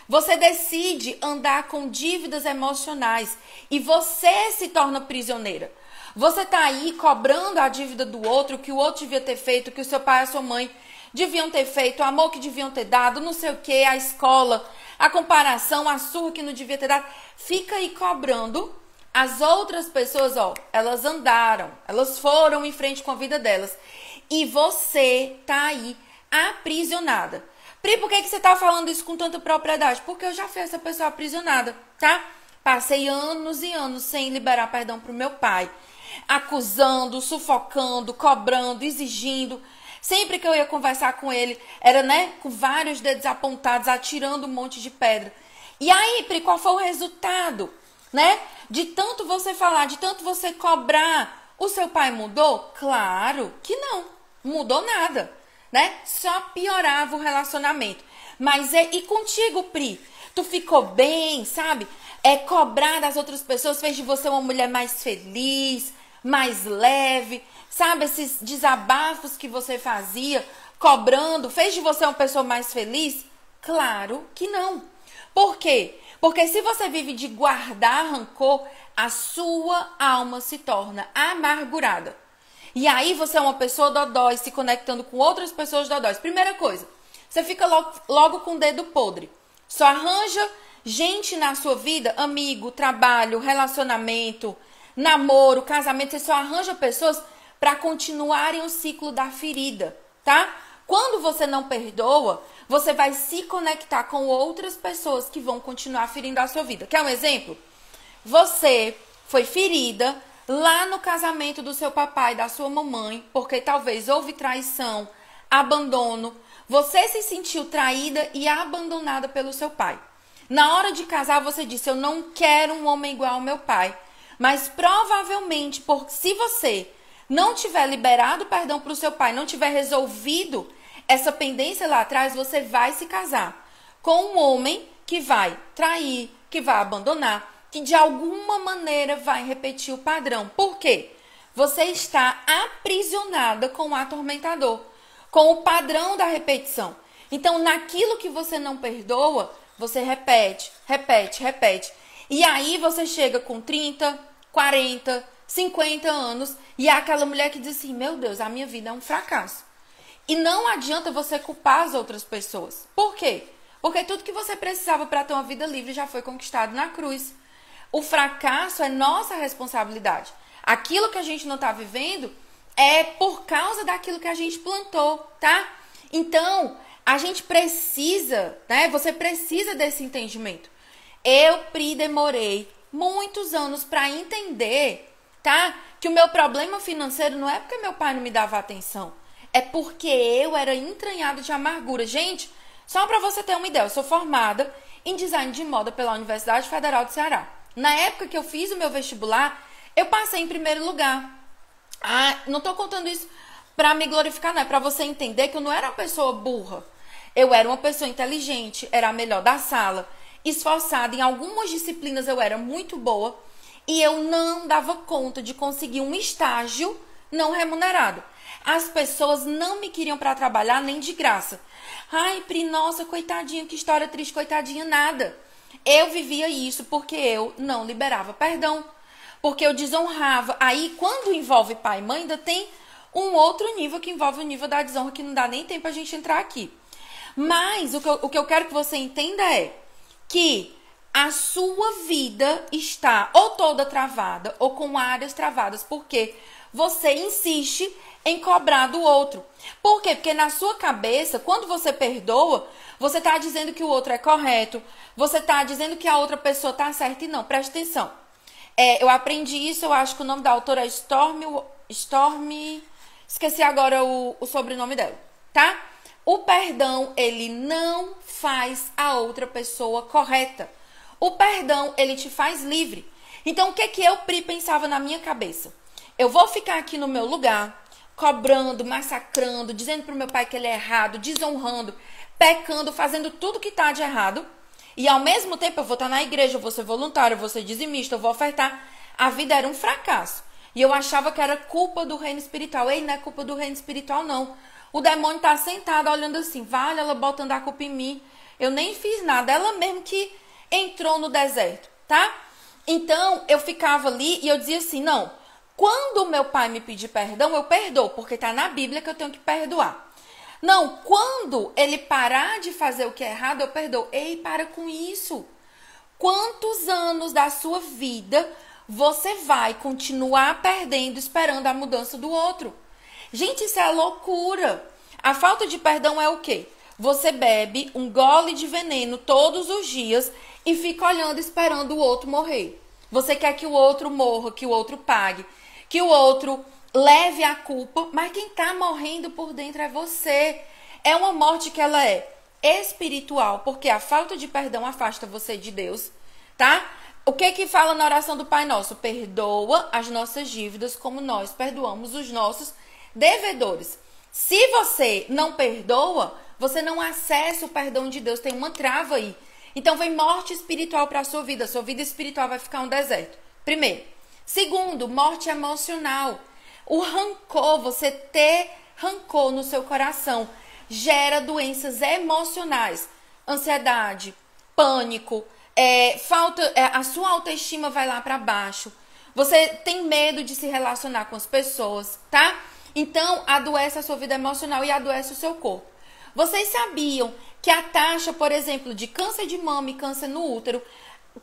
Você decide andar com dívidas emocionais e você se torna prisioneira. Você tá aí cobrando a dívida do outro, que o outro devia ter feito, que o seu pai e a sua mãe deviam ter feito, o amor que deviam ter dado, não sei o que, a escola, a comparação, a surra que não devia ter dado. Fica aí cobrando. As outras pessoas, ó, elas andaram, elas foram em frente com a vida delas. E você tá aí aprisionada. Pri, por que você tá falando isso com tanta propriedade? Porque eu já fui essa pessoa aprisionada, tá? Passei anos e anos sem liberar perdão pro meu pai. Acusando, sufocando, cobrando, exigindo. Sempre que eu ia conversar com ele, era, né, com vários dedos apontados, atirando um monte de pedra. E aí, Pri, qual foi o resultado, né? De tanto você falar, de tanto você cobrar, o seu pai mudou? Claro que não, mudou nada, né? Só piorava o relacionamento. Mas e contigo, Pri? Tu ficou bem, sabe? Cobrar das outras pessoas fez de você uma mulher mais feliz, mais leve, sabe? Esses desabafos que você fazia, cobrando, fez de você uma pessoa mais feliz? Claro que não. Por quê? Porque se você vive de guardar rancor, a sua alma se torna amargurada. E aí você é uma pessoa dodói, se conectando com outras pessoas dodóis. Primeira coisa, você fica logo com o dedo podre. Só arranja gente na sua vida, amigo, trabalho, relacionamento, namoro, casamento. Você só arranja pessoas para continuarem o ciclo da ferida, tá? Quando você não perdoa, você vai se conectar com outras pessoas que vão continuar ferindo a sua vida. Quer um exemplo? Você foi ferida lá no casamento do seu papai e da sua mamãe, porque talvez houve traição, abandono. Você se sentiu traída e abandonada pelo seu pai. Na hora de casar, você disse, eu não quero um homem igual ao meu pai. Mas provavelmente, se você não tiver liberado perdão para o seu pai, não tiver resolvido essa pendência lá atrás, você vai se casar com um homem que vai trair, que vai abandonar, que de alguma maneira vai repetir o padrão. Por quê? Você está aprisionada com o atormentador, com o padrão da repetição. Então, naquilo que você não perdoa, você repete, repete, repete. E aí você chega com 30, 40, 50 anos e é aquela mulher que diz assim, meu Deus, a minha vida é um fracasso. E não adianta você culpar as outras pessoas. Por quê? Porque tudo que você precisava para ter uma vida livre já foi conquistado na cruz. O fracasso é nossa responsabilidade. Aquilo que a gente não está vivendo é por causa daquilo que a gente plantou, tá? Então, a gente precisa, né? Você precisa desse entendimento. Eu, Pri, demorei muitos anos para entender, tá? Que o meu problema financeiro não é porque meu pai não me dava atenção. É porque eu era entranhado de amargura. Gente, só para você ter uma ideia, eu sou formada em design de moda pela Universidade Federal do Ceará. Na época que eu fiz o meu vestibular, eu passei em primeiro lugar. Ah, não tô contando isso pra me glorificar, não. É pra você entender que eu não era uma pessoa burra. Eu era uma pessoa inteligente, era a melhor da sala, esforçada. Em algumas disciplinas eu era muito boa e eu não dava conta de conseguir um estágio não remunerado. As pessoas não me queriam pra trabalhar nem de graça. Ai, Pri, nossa, coitadinha, que história triste, coitadinha, nada. Eu vivia isso porque eu não liberava perdão. Porque eu desonrava. Aí, quando envolve pai e mãe, ainda tem um outro nível que envolve o nível da desonra, que não dá nem tempo a gente entrar aqui. Mas o que eu quero que você entenda é que a sua vida está ou toda travada ou com áreas travadas, porque você insiste em cobrar do outro. Por quê? Porque na sua cabeça, quando você perdoa, você está dizendo que o outro é correto, você está dizendo que a outra pessoa está certa e não. Presta atenção. Eu aprendi isso, eu acho que o nome da autora é Storm, esqueci agora o sobrenome dela, tá? O perdão, ele não faz a outra pessoa correta. O perdão, ele te faz livre. Então, o que eu, Pri, pensava na minha cabeça? Eu vou ficar aqui no meu lugar, cobrando, massacrando, dizendo pro meu pai que ele é errado, desonrando, pecando, fazendo tudo que tá de errado. E ao mesmo tempo eu vou estar na igreja, eu vou ser voluntário, eu vou ser dizimista, eu vou ofertar. A vida era um fracasso. E eu achava que era culpa do reino espiritual. Ei, não é culpa do reino espiritual, não. O demônio tá sentado olhando assim, vale, ela botando a culpa em mim. Eu nem fiz nada, ela mesmo que entrou no deserto, tá? Então, eu ficava ali e eu dizia assim, não, quando meu pai me pedir perdão, eu perdoo, porque tá na Bíblia que eu tenho que perdoar. Não, quando ele parar de fazer o que é errado, eu perdoo. Ei, para com isso. Quantos anos da sua vida você vai continuar perdendo, esperando a mudança do outro? Gente, isso é loucura. A falta de perdão é o quê? Você bebe um gole de veneno todos os dias e fica olhando, esperando o outro morrer. Você quer que o outro morra, que o outro pague, que o outro leve a culpa, mas quem tá morrendo por dentro é você. É uma morte que ela é espiritual, porque a falta de perdão afasta você de Deus, tá? O que fala na oração do Pai Nosso? Perdoa as nossas dívidas como nós perdoamos os nossos devedores. Se você não perdoa, você não acessa o perdão de Deus, tem uma trava aí. Então vem morte espiritual para a sua vida espiritual vai ficar um deserto. Primeiro. Segundo, morte emocional. O rancor, você ter rancor no seu coração, gera doenças emocionais, ansiedade, pânico, a sua autoestima vai lá para baixo. Você tem medo de se relacionar com as pessoas, tá? Então, adoece a sua vida emocional e adoece o seu corpo. Vocês sabiam que a taxa, por exemplo, de câncer de mama e câncer no útero,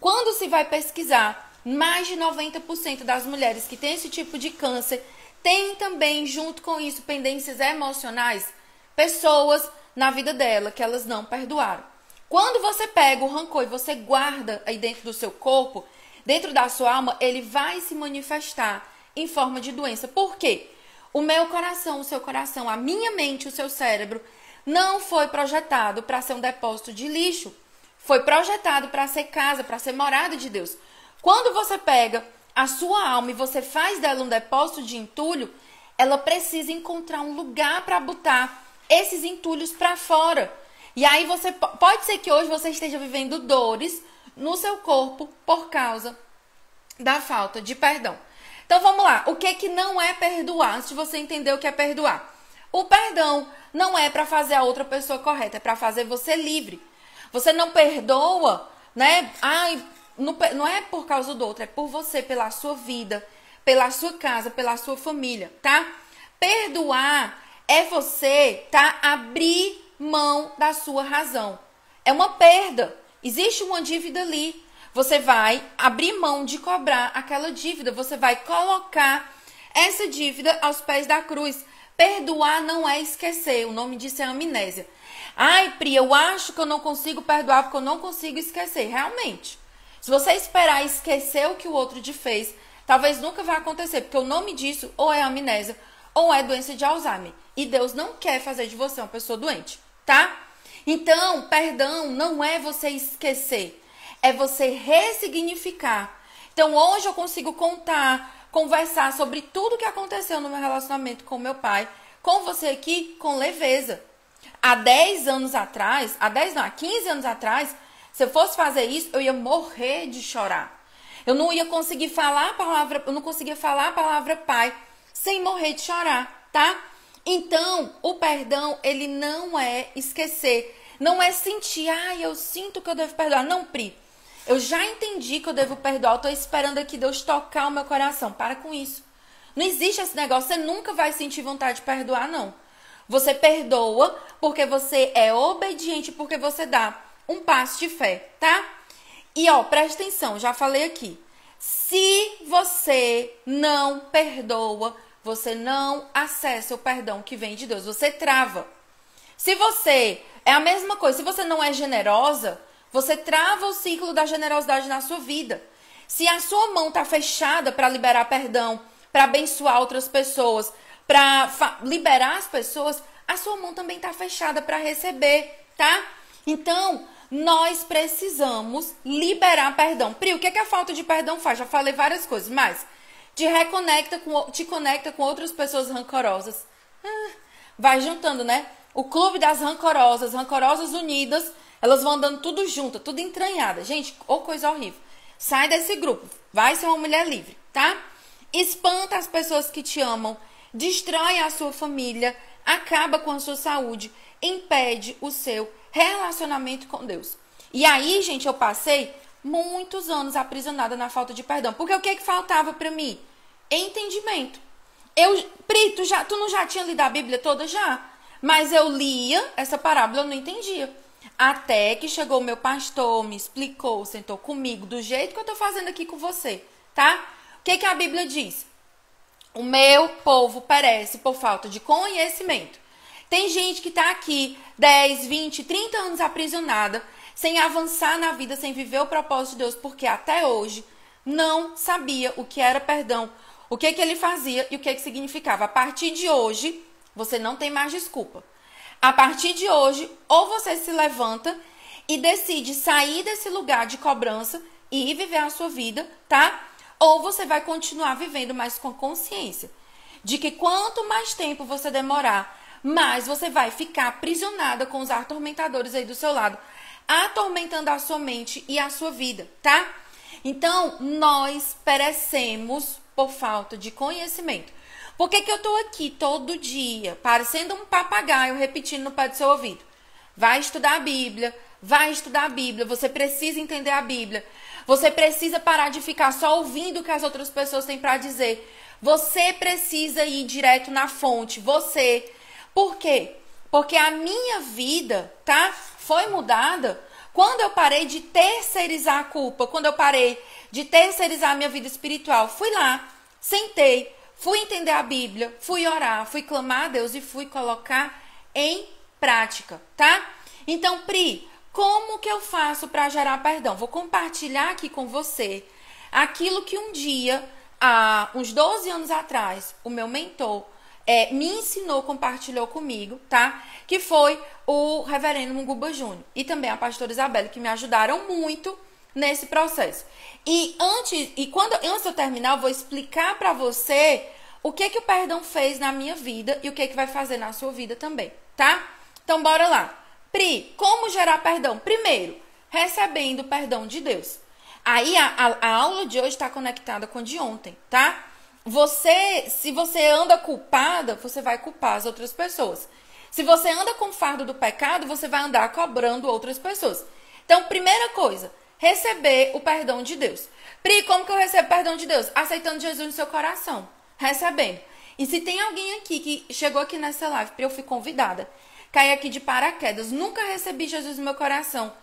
quando se vai pesquisar, mais de 90% das mulheres que têm esse tipo de câncer tem também, junto com isso, pendências emocionais, pessoas na vida dela que elas não perdoaram. Quando você pega o rancor e você guarda aí dentro do seu corpo, dentro da sua alma, ele vai se manifestar em forma de doença. Por quê? O meu coração, o seu coração, a minha mente, o seu cérebro, não foi projetado para ser um depósito de lixo. Foi projetado para ser casa, para ser morada de Deus. Quando você pega a sua alma e você faz dela um depósito de entulho, ela precisa encontrar um lugar para botar esses entulhos para fora. E aí pode ser que hoje você esteja vivendo dores no seu corpo por causa da falta de perdão. Então vamos lá, o que não é perdoar? Antes de você entender o que é perdoar. O perdão não é para fazer a outra pessoa correta, é para fazer você livre. Você não perdoa, né? Não é por causa do outro, é por você, pela sua vida, pela sua casa, pela sua família, tá? Perdoar é você, tá? Abrir mão da sua razão. É uma perda. Existe uma dívida ali. Você vai abrir mão de cobrar aquela dívida. Você vai colocar essa dívida aos pés da cruz. Perdoar não é esquecer, o nome disso é amnésia. Ai, Pri, eu acho que eu não consigo perdoar porque eu não consigo esquecer. Realmente, se você esperar esquecer o que o outro te fez, talvez nunca vai acontecer, porque o nome disso ou é amnésia ou é doença de Alzheimer. E Deus não quer fazer de você uma pessoa doente, tá? Então, perdão não é você esquecer, é você ressignificar. Então, hoje eu consigo conversar sobre tudo que aconteceu no meu relacionamento com meu pai, com você aqui, com leveza. Há 10 anos atrás, há 15 anos atrás, se eu fosse fazer isso, eu ia morrer de chorar. Eu não ia conseguir falar a palavra, eu não conseguia falar a palavra pai sem morrer de chorar, tá? Então, o perdão, ele não é esquecer, não é sentir, eu sinto que eu devo perdoar. Não, Pri, eu já entendi que eu devo perdoar, eu tô esperando aqui Deus tocar o meu coração. Para com isso. Não existe esse negócio, você nunca vai sentir vontade de perdoar, não. Você perdoa porque você é obediente, porque você dá um passo de fé, tá? E presta atenção, já falei aqui. Se você não perdoa, você não acessa o perdão que vem de Deus, você trava. Se você, é a mesma coisa, se você não é generosa, você trava o ciclo da generosidade na sua vida. Se a sua mão tá fechada para liberar perdão, para abençoar outras pessoas, para liberar as pessoas, a sua mão também tá fechada para receber, tá? Então, nós precisamos liberar perdão. Pri, o que a falta de perdão faz? Já falei várias coisas, mas te conecta com outras pessoas rancorosas. Vai juntando, né? O clube das rancorosas, rancorosas unidas, elas vão andando tudo junto, tudo entranhada. Gente, coisa horrível. Sai desse grupo, vai ser uma mulher livre, tá? Espanta as pessoas que te amam, destrói a sua família, acaba com a sua saúde, impede o seu relacionamento com Deus. E aí, gente, eu passei muitos anos aprisionada na falta de perdão. Porque o que faltava pra mim? Entendimento. Pri, tu não já tinha lido a Bíblia toda? Já. Mas eu lia essa parábola, eu não entendia. Até que chegou o meu pastor, me explicou, sentou comigo, do jeito que eu tô fazendo aqui com você, tá? O que a Bíblia diz? O meu povo perece por falta de conhecimento. Tem gente que tá aqui 10, 20, 30 anos aprisionada, sem avançar na vida, sem viver o propósito de Deus, porque até hoje não sabia o que era perdão, o que ele fazia e o que significava. A partir de hoje, você não tem mais desculpa. A partir de hoje, ou você se levanta e decide sair desse lugar de cobrança e ir viver a sua vida, tá? Ou você vai continuar vivendo, mas com consciência de que quanto mais tempo você demorar, mais você vai ficar aprisionada com os atormentadores aí do seu lado, atormentando a sua mente e a sua vida, tá? Então, nós perecemos por falta de conhecimento. Por que eu tô aqui todo dia, parecendo um papagaio, repetindo no pé do seu ouvido? Vai estudar a Bíblia, você precisa entender a Bíblia. Você precisa parar de ficar só ouvindo o que as outras pessoas têm para dizer. Você precisa ir direto na fonte, você. Por quê? Porque a minha vida, tá? Foi mudada quando eu parei de terceirizar a culpa, quando eu parei de terceirizar a minha vida espiritual. Fui lá, sentei, fui entender a Bíblia, fui orar, fui clamar a Deus e fui colocar em prática, tá? Então, Pri, como que eu faço para gerar perdão? Vou compartilhar aqui com você aquilo que um dia, há uns 12 anos atrás, o meu mentor me ensinou, compartilhou comigo, tá? Que foi o reverendo Munguba Júnior e também a pastora Isabelle, que me ajudaram muito nesse processo. E antes de eu terminar, eu vou explicar para você o que o perdão fez na minha vida e o que vai fazer na sua vida também, tá? Então, bora lá. Pri, como gerar perdão? Primeiro, recebendo o perdão de Deus. Aí, a aula de hoje está conectada com a de ontem, tá? Se você anda culpada, você vai culpar as outras pessoas. Se você anda com o fardo do pecado, você vai andar cobrando outras pessoas. Então, primeira coisa, receber o perdão de Deus. Pri, como que eu recebo o perdão de Deus? Aceitando Jesus no seu coração. Recebendo. E se tem alguém aqui que chegou aqui nessa live, Pri, eu fui convidada, caí aqui de paraquedas, nunca recebi Jesus no meu coração.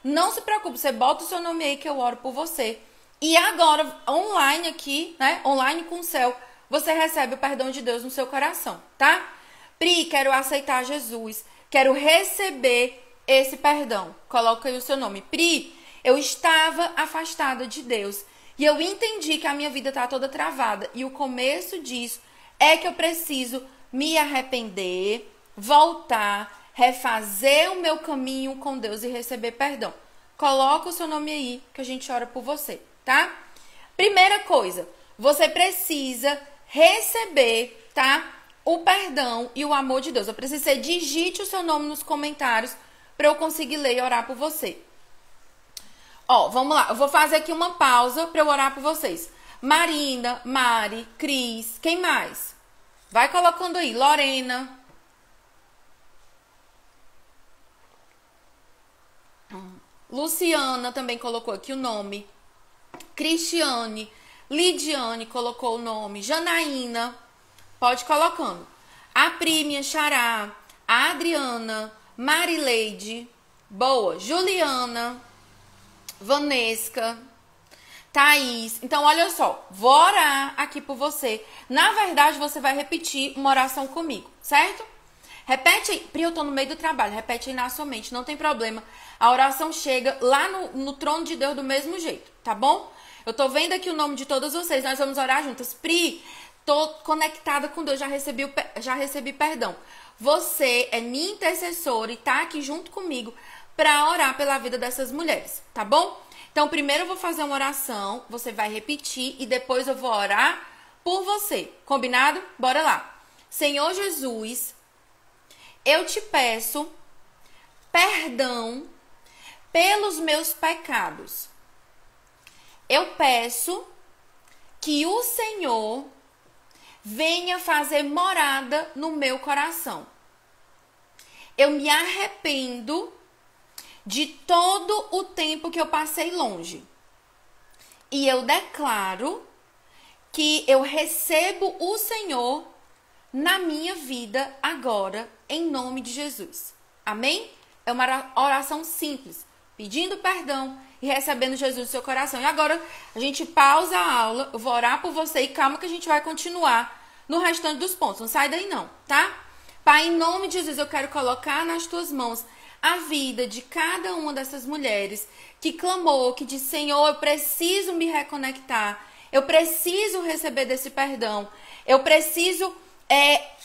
Não se preocupe, você bota o seu nome aí que eu oro por você. E agora, online aqui, né? Online com o céu, você recebe o perdão de Deus no seu coração, tá? Pri, quero aceitar Jesus, quero receber esse perdão. Coloca aí o seu nome. Pri, eu estava afastada de Deus e eu entendi que a minha vida está toda travada. E o começo disso é que eu preciso me arrepender, voltar, refazer o meu caminho com Deus e receber perdão. Coloca o seu nome aí que a gente ora por você, tá? Primeira coisa, você precisa receber, tá? O perdão e o amor de Deus. Eu preciso que você digite o seu nome nos comentários para eu conseguir ler e orar por você. Ó, vamos lá. Eu vou fazer aqui uma pausa para eu orar por vocês. Marina, Mari, Cris, quem mais? Vai colocando aí. Lorena. Luciana também colocou aqui o nome. Cristiane. Lidiane colocou o nome. Janaína. Pode ir colocando. A Pri, minha xará. A Adriana. Marileide. Boa. Juliana. Vanesca. Thaís. Então, olha só. Vou orar aqui por você. Na verdade, você vai repetir uma oração comigo, certo? Repete aí. Pri, eu tô no meio do trabalho. Repete aí na sua mente. Não tem problema. A oração chega lá no trono de Deus do mesmo jeito, tá bom? Eu tô vendo aqui o nome de todas vocês. Nós vamos orar juntas. Pri, tô conectada com Deus. Já recebi perdão. Você é minha intercessora e tá aqui junto comigo para orar pela vida dessas mulheres, tá bom? Então, primeiro eu vou fazer uma oração, você vai repetir e depois eu vou orar por você. Combinado? Bora lá. Senhor Jesus, eu te peço perdão pelos meus pecados. Eu peço que o Senhor venha fazer morada no meu coração. Eu me arrependo de todo o tempo que eu passei longe. E eu declaro que eu recebo o Senhor na minha vida agora, em nome de Jesus. Amém? É uma oração simples, pedindo perdão e recebendo Jesus no seu coração. E agora a gente pausa a aula, eu vou orar por você e calma que a gente vai continuar no restante dos pontos. Não sai daí não, tá? Pai, em nome de Jesus, eu quero colocar nas tuas mãos a vida de cada uma dessas mulheres que clamou, que disse, Senhor, eu preciso me reconectar, eu preciso receber desse perdão, eu preciso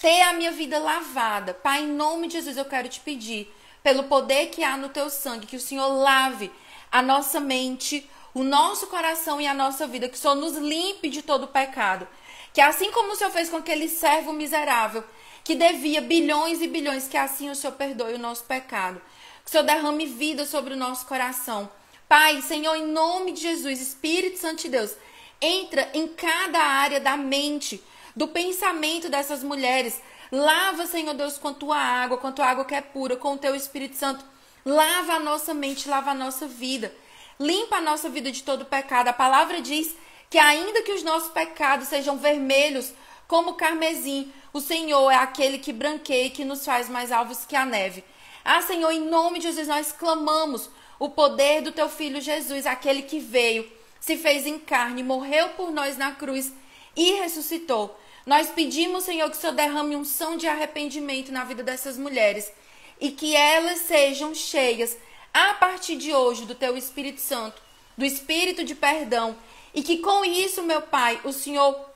ter a minha vida lavada. Pai, em nome de Jesus, eu quero te pedir, pelo poder que há no teu sangue, que o Senhor lave a nossa mente, o nosso coração e a nossa vida, que o Senhor nos limpe de todo o pecado. Que assim como o Senhor fez com aquele servo miserável, que devia bilhões e bilhões, que assim o Senhor perdoe o nosso pecado. Que o Senhor derrame vida sobre o nosso coração. Pai, Senhor, em nome de Jesus, Espírito Santo de Deus, entra em cada área da mente, do pensamento dessas mulheres. Lava, Senhor Deus, com a tua água que é pura, com o teu Espírito Santo. Lava a nossa mente, lava a nossa vida. Limpa a nossa vida de todo pecado. A palavra diz que ainda que os nossos pecados sejam vermelhos como carmesim, o Senhor é aquele que branqueia e que nos faz mais alvos que a neve. Ah, Senhor, em nome de Jesus, nós clamamos o poder do teu Filho Jesus, aquele que veio, se fez em carne, morreu por nós na cruz e ressuscitou. Nós pedimos, Senhor, que o Senhor derrame unção de arrependimento na vida dessas mulheres e que elas sejam cheias, a partir de hoje, do teu Espírito Santo, do Espírito de perdão, e que com isso, meu Pai, o Senhor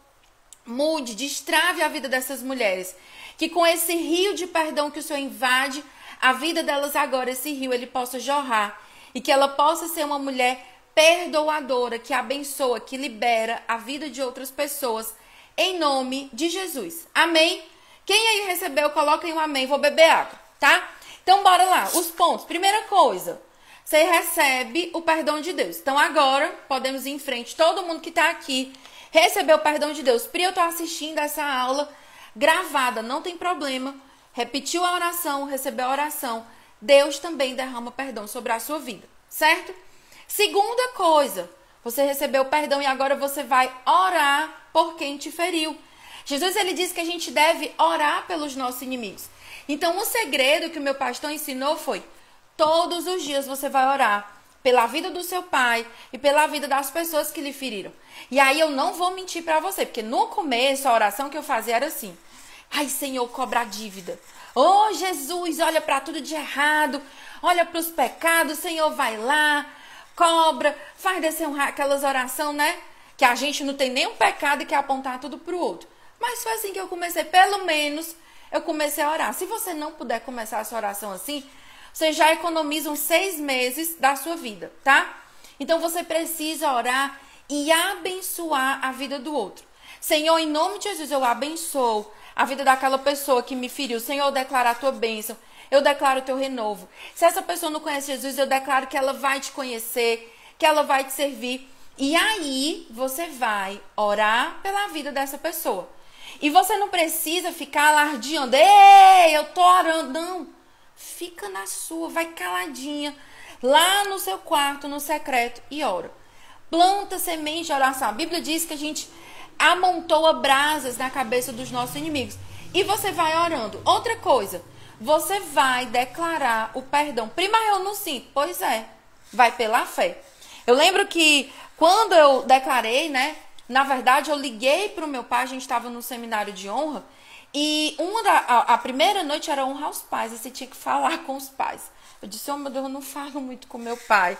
mude, destrave a vida dessas mulheres. Que com esse rio de perdão que o Senhor invade a vida delas agora, esse rio, ele possa jorrar. E que ela possa ser uma mulher perdoadora, que abençoa, que libera a vida de outras pessoas. Em nome de Jesus. Amém? Quem aí recebeu, coloca aí um amém. Vou beber água, tá? Então, bora lá. Os pontos. Primeira coisa, você recebe o perdão de Deus. Então, agora, podemos ir em frente. Todo mundo que tá aqui recebeu o perdão de Deus. Pri, eu tô assistindo essa aula gravada, não tem problema. Repetiu a oração, recebeu a oração. Deus também derrama perdão sobre a sua vida, certo? Segunda coisa, você recebeu o perdão e agora você vai orar por quem te feriu. Jesus, ele disse que a gente deve orar pelos nossos inimigos. Então, o segredo que o meu pastor ensinou foi, todos os dias você vai orar pela vida do seu pai e pela vida das pessoas que lhe feriram. E aí eu não vou mentir pra você, porque no começo a oração que eu fazia era assim, Ai, Senhor, cobra a dívida. Oh, Jesus, olha para tudo de errado. Olha para os pecados. Senhor, vai lá, cobra. Faz descer aquelas orações, né? Que a gente não tem nenhum pecado e quer apontar tudo pro outro. Mas foi assim que eu comecei. Pelo menos eu comecei a orar. Se você não puder começar essa oração assim, você já economiza uns 6 meses da sua vida, tá? Então você precisa orar e abençoar a vida do outro. Senhor, em nome de Jesus, eu abençoo a vida daquela pessoa que me feriu. Senhor, eu declaro a tua bênção. Eu declaro o teu renovo. Se essa pessoa não conhece Jesus, eu declaro que ela vai te conhecer, que ela vai te servir. E aí, você vai orar pela vida dessa pessoa. E você não precisa ficar alardeando. Ei, eu tô orando. Não. Fica na sua, vai caladinha, lá no seu quarto, no secreto, e ora. Planta semente de oração. A Bíblia diz que a gente amontoa brasas na cabeça dos nossos inimigos. E você vai orando. Outra coisa, você vai declarar o perdão. Prima, eu não sinto. Pois é, vai pela fé. Eu lembro que quando eu declarei, né? Na verdade, eu liguei para o meu pai, a gente estava no seminário de honra. E a primeira noite era honra aos pais, e você tinha que falar com os pais. Eu disse, oh meu Deus, eu não falo muito com meu pai.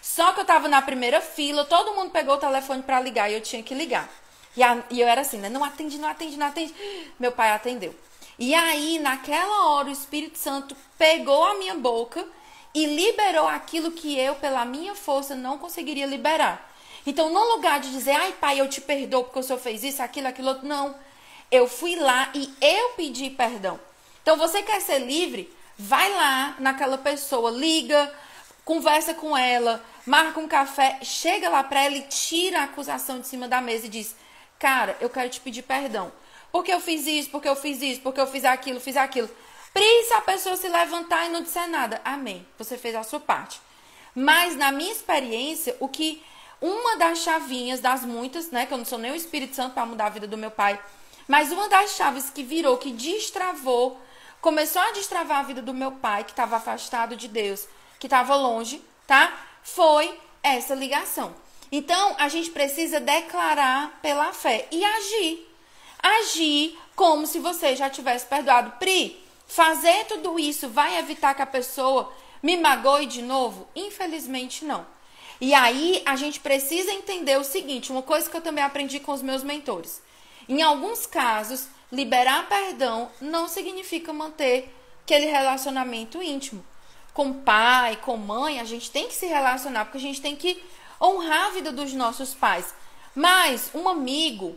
Só que eu estava na primeira fila, todo mundo pegou o telefone para ligar e eu tinha que ligar. E eu era assim, né? Não atende, não atende, não atende. Meu pai atendeu. E aí, naquela hora, o Espírito Santo pegou a minha boca e liberou aquilo que eu, pela minha força, não conseguiria liberar. Então, no lugar de dizer, ai pai, eu te perdoo porque o senhor fez isso, aquilo outro, não. Eu fui lá e eu pedi perdão. Então, você quer ser livre? Vai lá naquela pessoa, liga, conversa com ela, marca um café, chega lá pra ela e tira a acusação de cima da mesa e diz, cara, eu quero te pedir perdão. Porque eu fiz isso, porque eu fiz isso, porque eu fiz aquilo, fiz aquilo. Se a pessoa se levantar e não disser nada, amém, você fez a sua parte. Mas, na minha experiência, uma das chavinhas, das muitas, né, que eu não sou nem o Espírito Santo para mudar a vida do meu pai, mas uma das chaves que virou, que destravou, começou a destravar a vida do meu pai, que estava afastado de Deus, que estava longe, tá? Foi essa ligação. Então, a gente precisa declarar pela fé e agir. Agir como se você já tivesse perdoado. Pri, fazer tudo isso vai evitar que a pessoa me magoe de novo? Infelizmente, não. E aí, a gente precisa entender o seguinte, uma coisa que eu também aprendi com os meus mentores. Em alguns casos, liberar perdão não significa manter aquele relacionamento íntimo. Com pai, com mãe, a gente tem que se relacionar, porque a gente tem que honrar a vida dos nossos pais. Mas um amigo,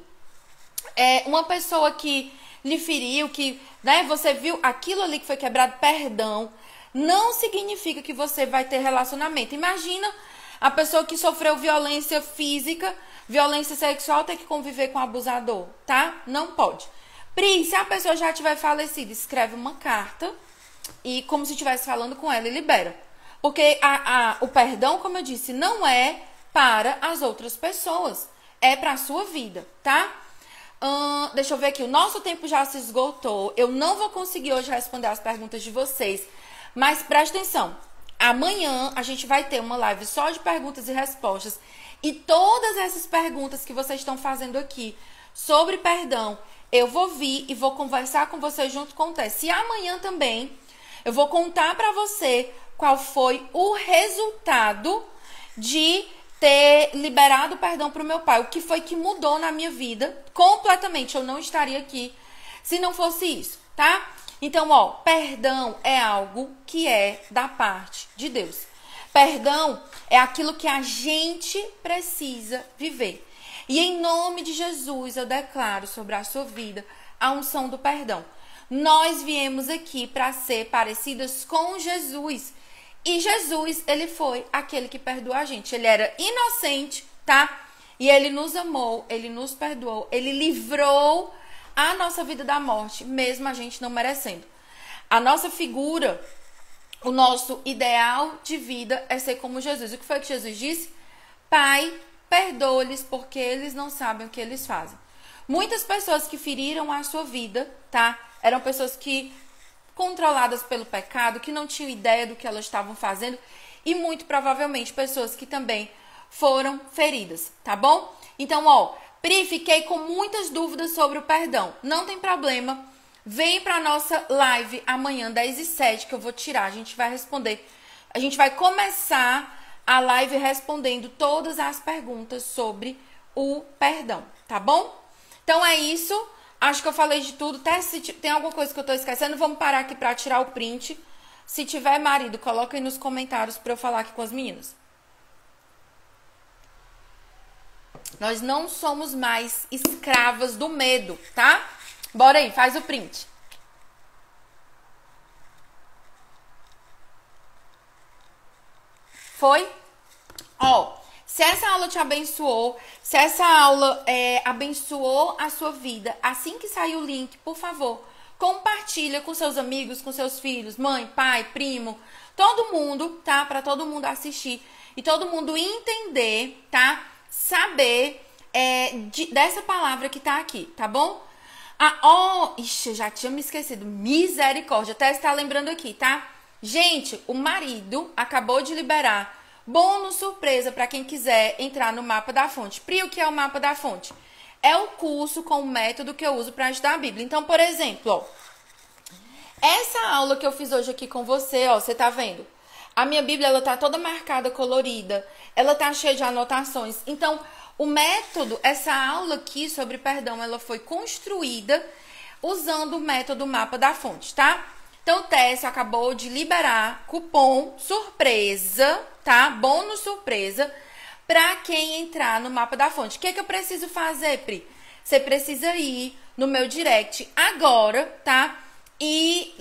uma pessoa que lhe feriu, que, né, você viu aquilo ali que foi quebrado, perdão, não significa que você vai ter relacionamento. Imagina a pessoa que sofreu violência física, violência sexual, ter que conviver com o abusador, tá? Não pode. Pri, se a pessoa já tiver falecido, escreve uma carta e como se estivesse falando com ela e libera. Porque o perdão, como eu disse, não é para as outras pessoas, é para a sua vida, tá? Deixa eu ver aqui, o nosso tempo já se esgotou, eu não vou conseguir hoje responder as perguntas de vocês, mas presta atenção, amanhã a gente vai ter uma live só de perguntas e respostas, e todas essas perguntas que vocês estão fazendo aqui sobre perdão, eu vou vir e vou conversar com vocês junto com o Tess. E amanhã também eu vou contar para você qual foi o resultado de ter liberado perdão para o meu pai. O que foi que mudou na minha vida completamente. Eu não estaria aqui se não fosse isso, tá? Então, perdão é algo que é da parte de Deus. Perdão é aquilo que a gente precisa viver. E em nome de Jesus eu declaro sobre a sua vida a unção do perdão. Nós viemos aqui para ser parecidas com Jesus. E Jesus, ele foi aquele que perdoou a gente. Ele era inocente, tá? E ele nos amou, ele nos perdoou, ele livrou a nossa vida da morte, mesmo a gente não merecendo. A nossa figura, o nosso ideal de vida é ser como Jesus. O que foi que Jesus disse? Pai, perdoa-lhes porque eles não sabem o que eles fazem. Muitas pessoas que feriram a sua vida, tá? Eram pessoas que controladas pelo pecado, que não tinham ideia do que elas estavam fazendo e muito provavelmente pessoas que também foram feridas, tá bom? Então, Pri, fiquei com muitas dúvidas sobre o perdão. Não tem problema. vem pra nossa live amanhã, 10h07, que eu vou tirar. A gente vai responder. A gente vai começar a live respondendo todas as perguntas sobre o perdão, tá bom? Então é isso. Acho que eu falei de tudo. Até se tem alguma coisa que eu tô esquecendo, vamos parar aqui pra tirar o print. Se tiver marido, coloca aí nos comentários pra eu falar aqui com as meninas. Nós não somos mais escravas do medo, tá? Bora aí, faz o print. Foi? Ó, se essa aula te abençoou, se essa aula abençoou a sua vida, assim que sair o link, por favor, compartilha com seus amigos, com seus filhos, mãe, pai, primo, todo mundo, tá? Pra todo mundo assistir e todo mundo entender, tá? Saber dessa palavra que tá aqui, tá bom? Ixi, eu já tinha me esquecido. Misericórdia, até está lembrando aqui, tá? Gente, o marido acabou de liberar bônus surpresa para quem quiser entrar no Mapa da Fonte. Pri, o que é o Mapa da Fonte? É o curso com o método que eu uso para estudar a Bíblia. Então, por exemplo, ó, essa aula que eu fiz hoje aqui com você, ó, você tá vendo? A minha Bíblia, ela tá toda marcada, colorida. Ela tá cheia de anotações. Então, o método, essa aula aqui sobre perdão, ela foi construída usando o método Mapa da Fonte, tá? Então, o Técio acabou de liberar cupom surpresa, tá? Bônus surpresa para quem entrar no Mapa da Fonte. O que é que eu preciso fazer, Pri? Você precisa ir no meu direct agora, tá? E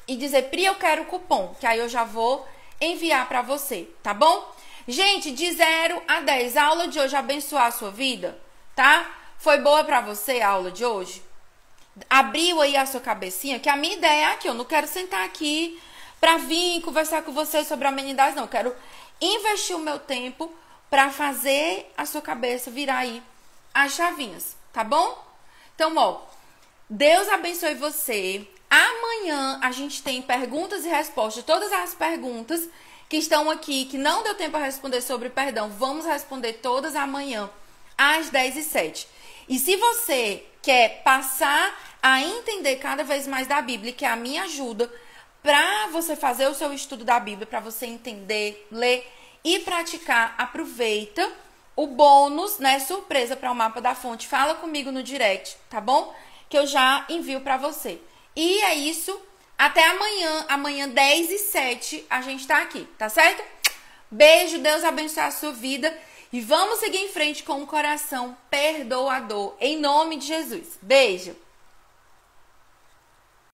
dizer, Pri, eu quero o cupom, que aí eu já vou enviar para você, tá bom? Gente, de 0 a 10, a aula de hoje abençoar a sua vida, tá? Foi boa para você a aula de hoje? Abriu aí a sua cabecinha? Que a minha ideia é aqui, eu não quero sentar aqui para vir conversar com vocês sobre amenidades, não. Eu quero investir o meu tempo para fazer a sua cabeça virar aí as chavinhas, tá bom? Então, ó, Deus abençoe você. Amanhã a gente tem perguntas e respostas. Todas as perguntas que estão aqui, que não deu tempo a responder sobre perdão, vamos responder todas amanhã, às 10h07. E se você quer passar a entender cada vez mais da Bíblia, que é a minha ajuda, para você fazer o seu estudo da Bíblia, para você entender, ler e praticar, aproveita o bônus, né, surpresa para o Mapa da Fonte. Fala comigo no direct, tá bom? Que eu já envio para você. E é isso. Até amanhã. Amanhã, 10h07, a gente tá aqui, tá certo? Beijo, Deus abençoe a sua vida. E vamos seguir em frente com um coração perdoador. Em nome de Jesus. Beijo.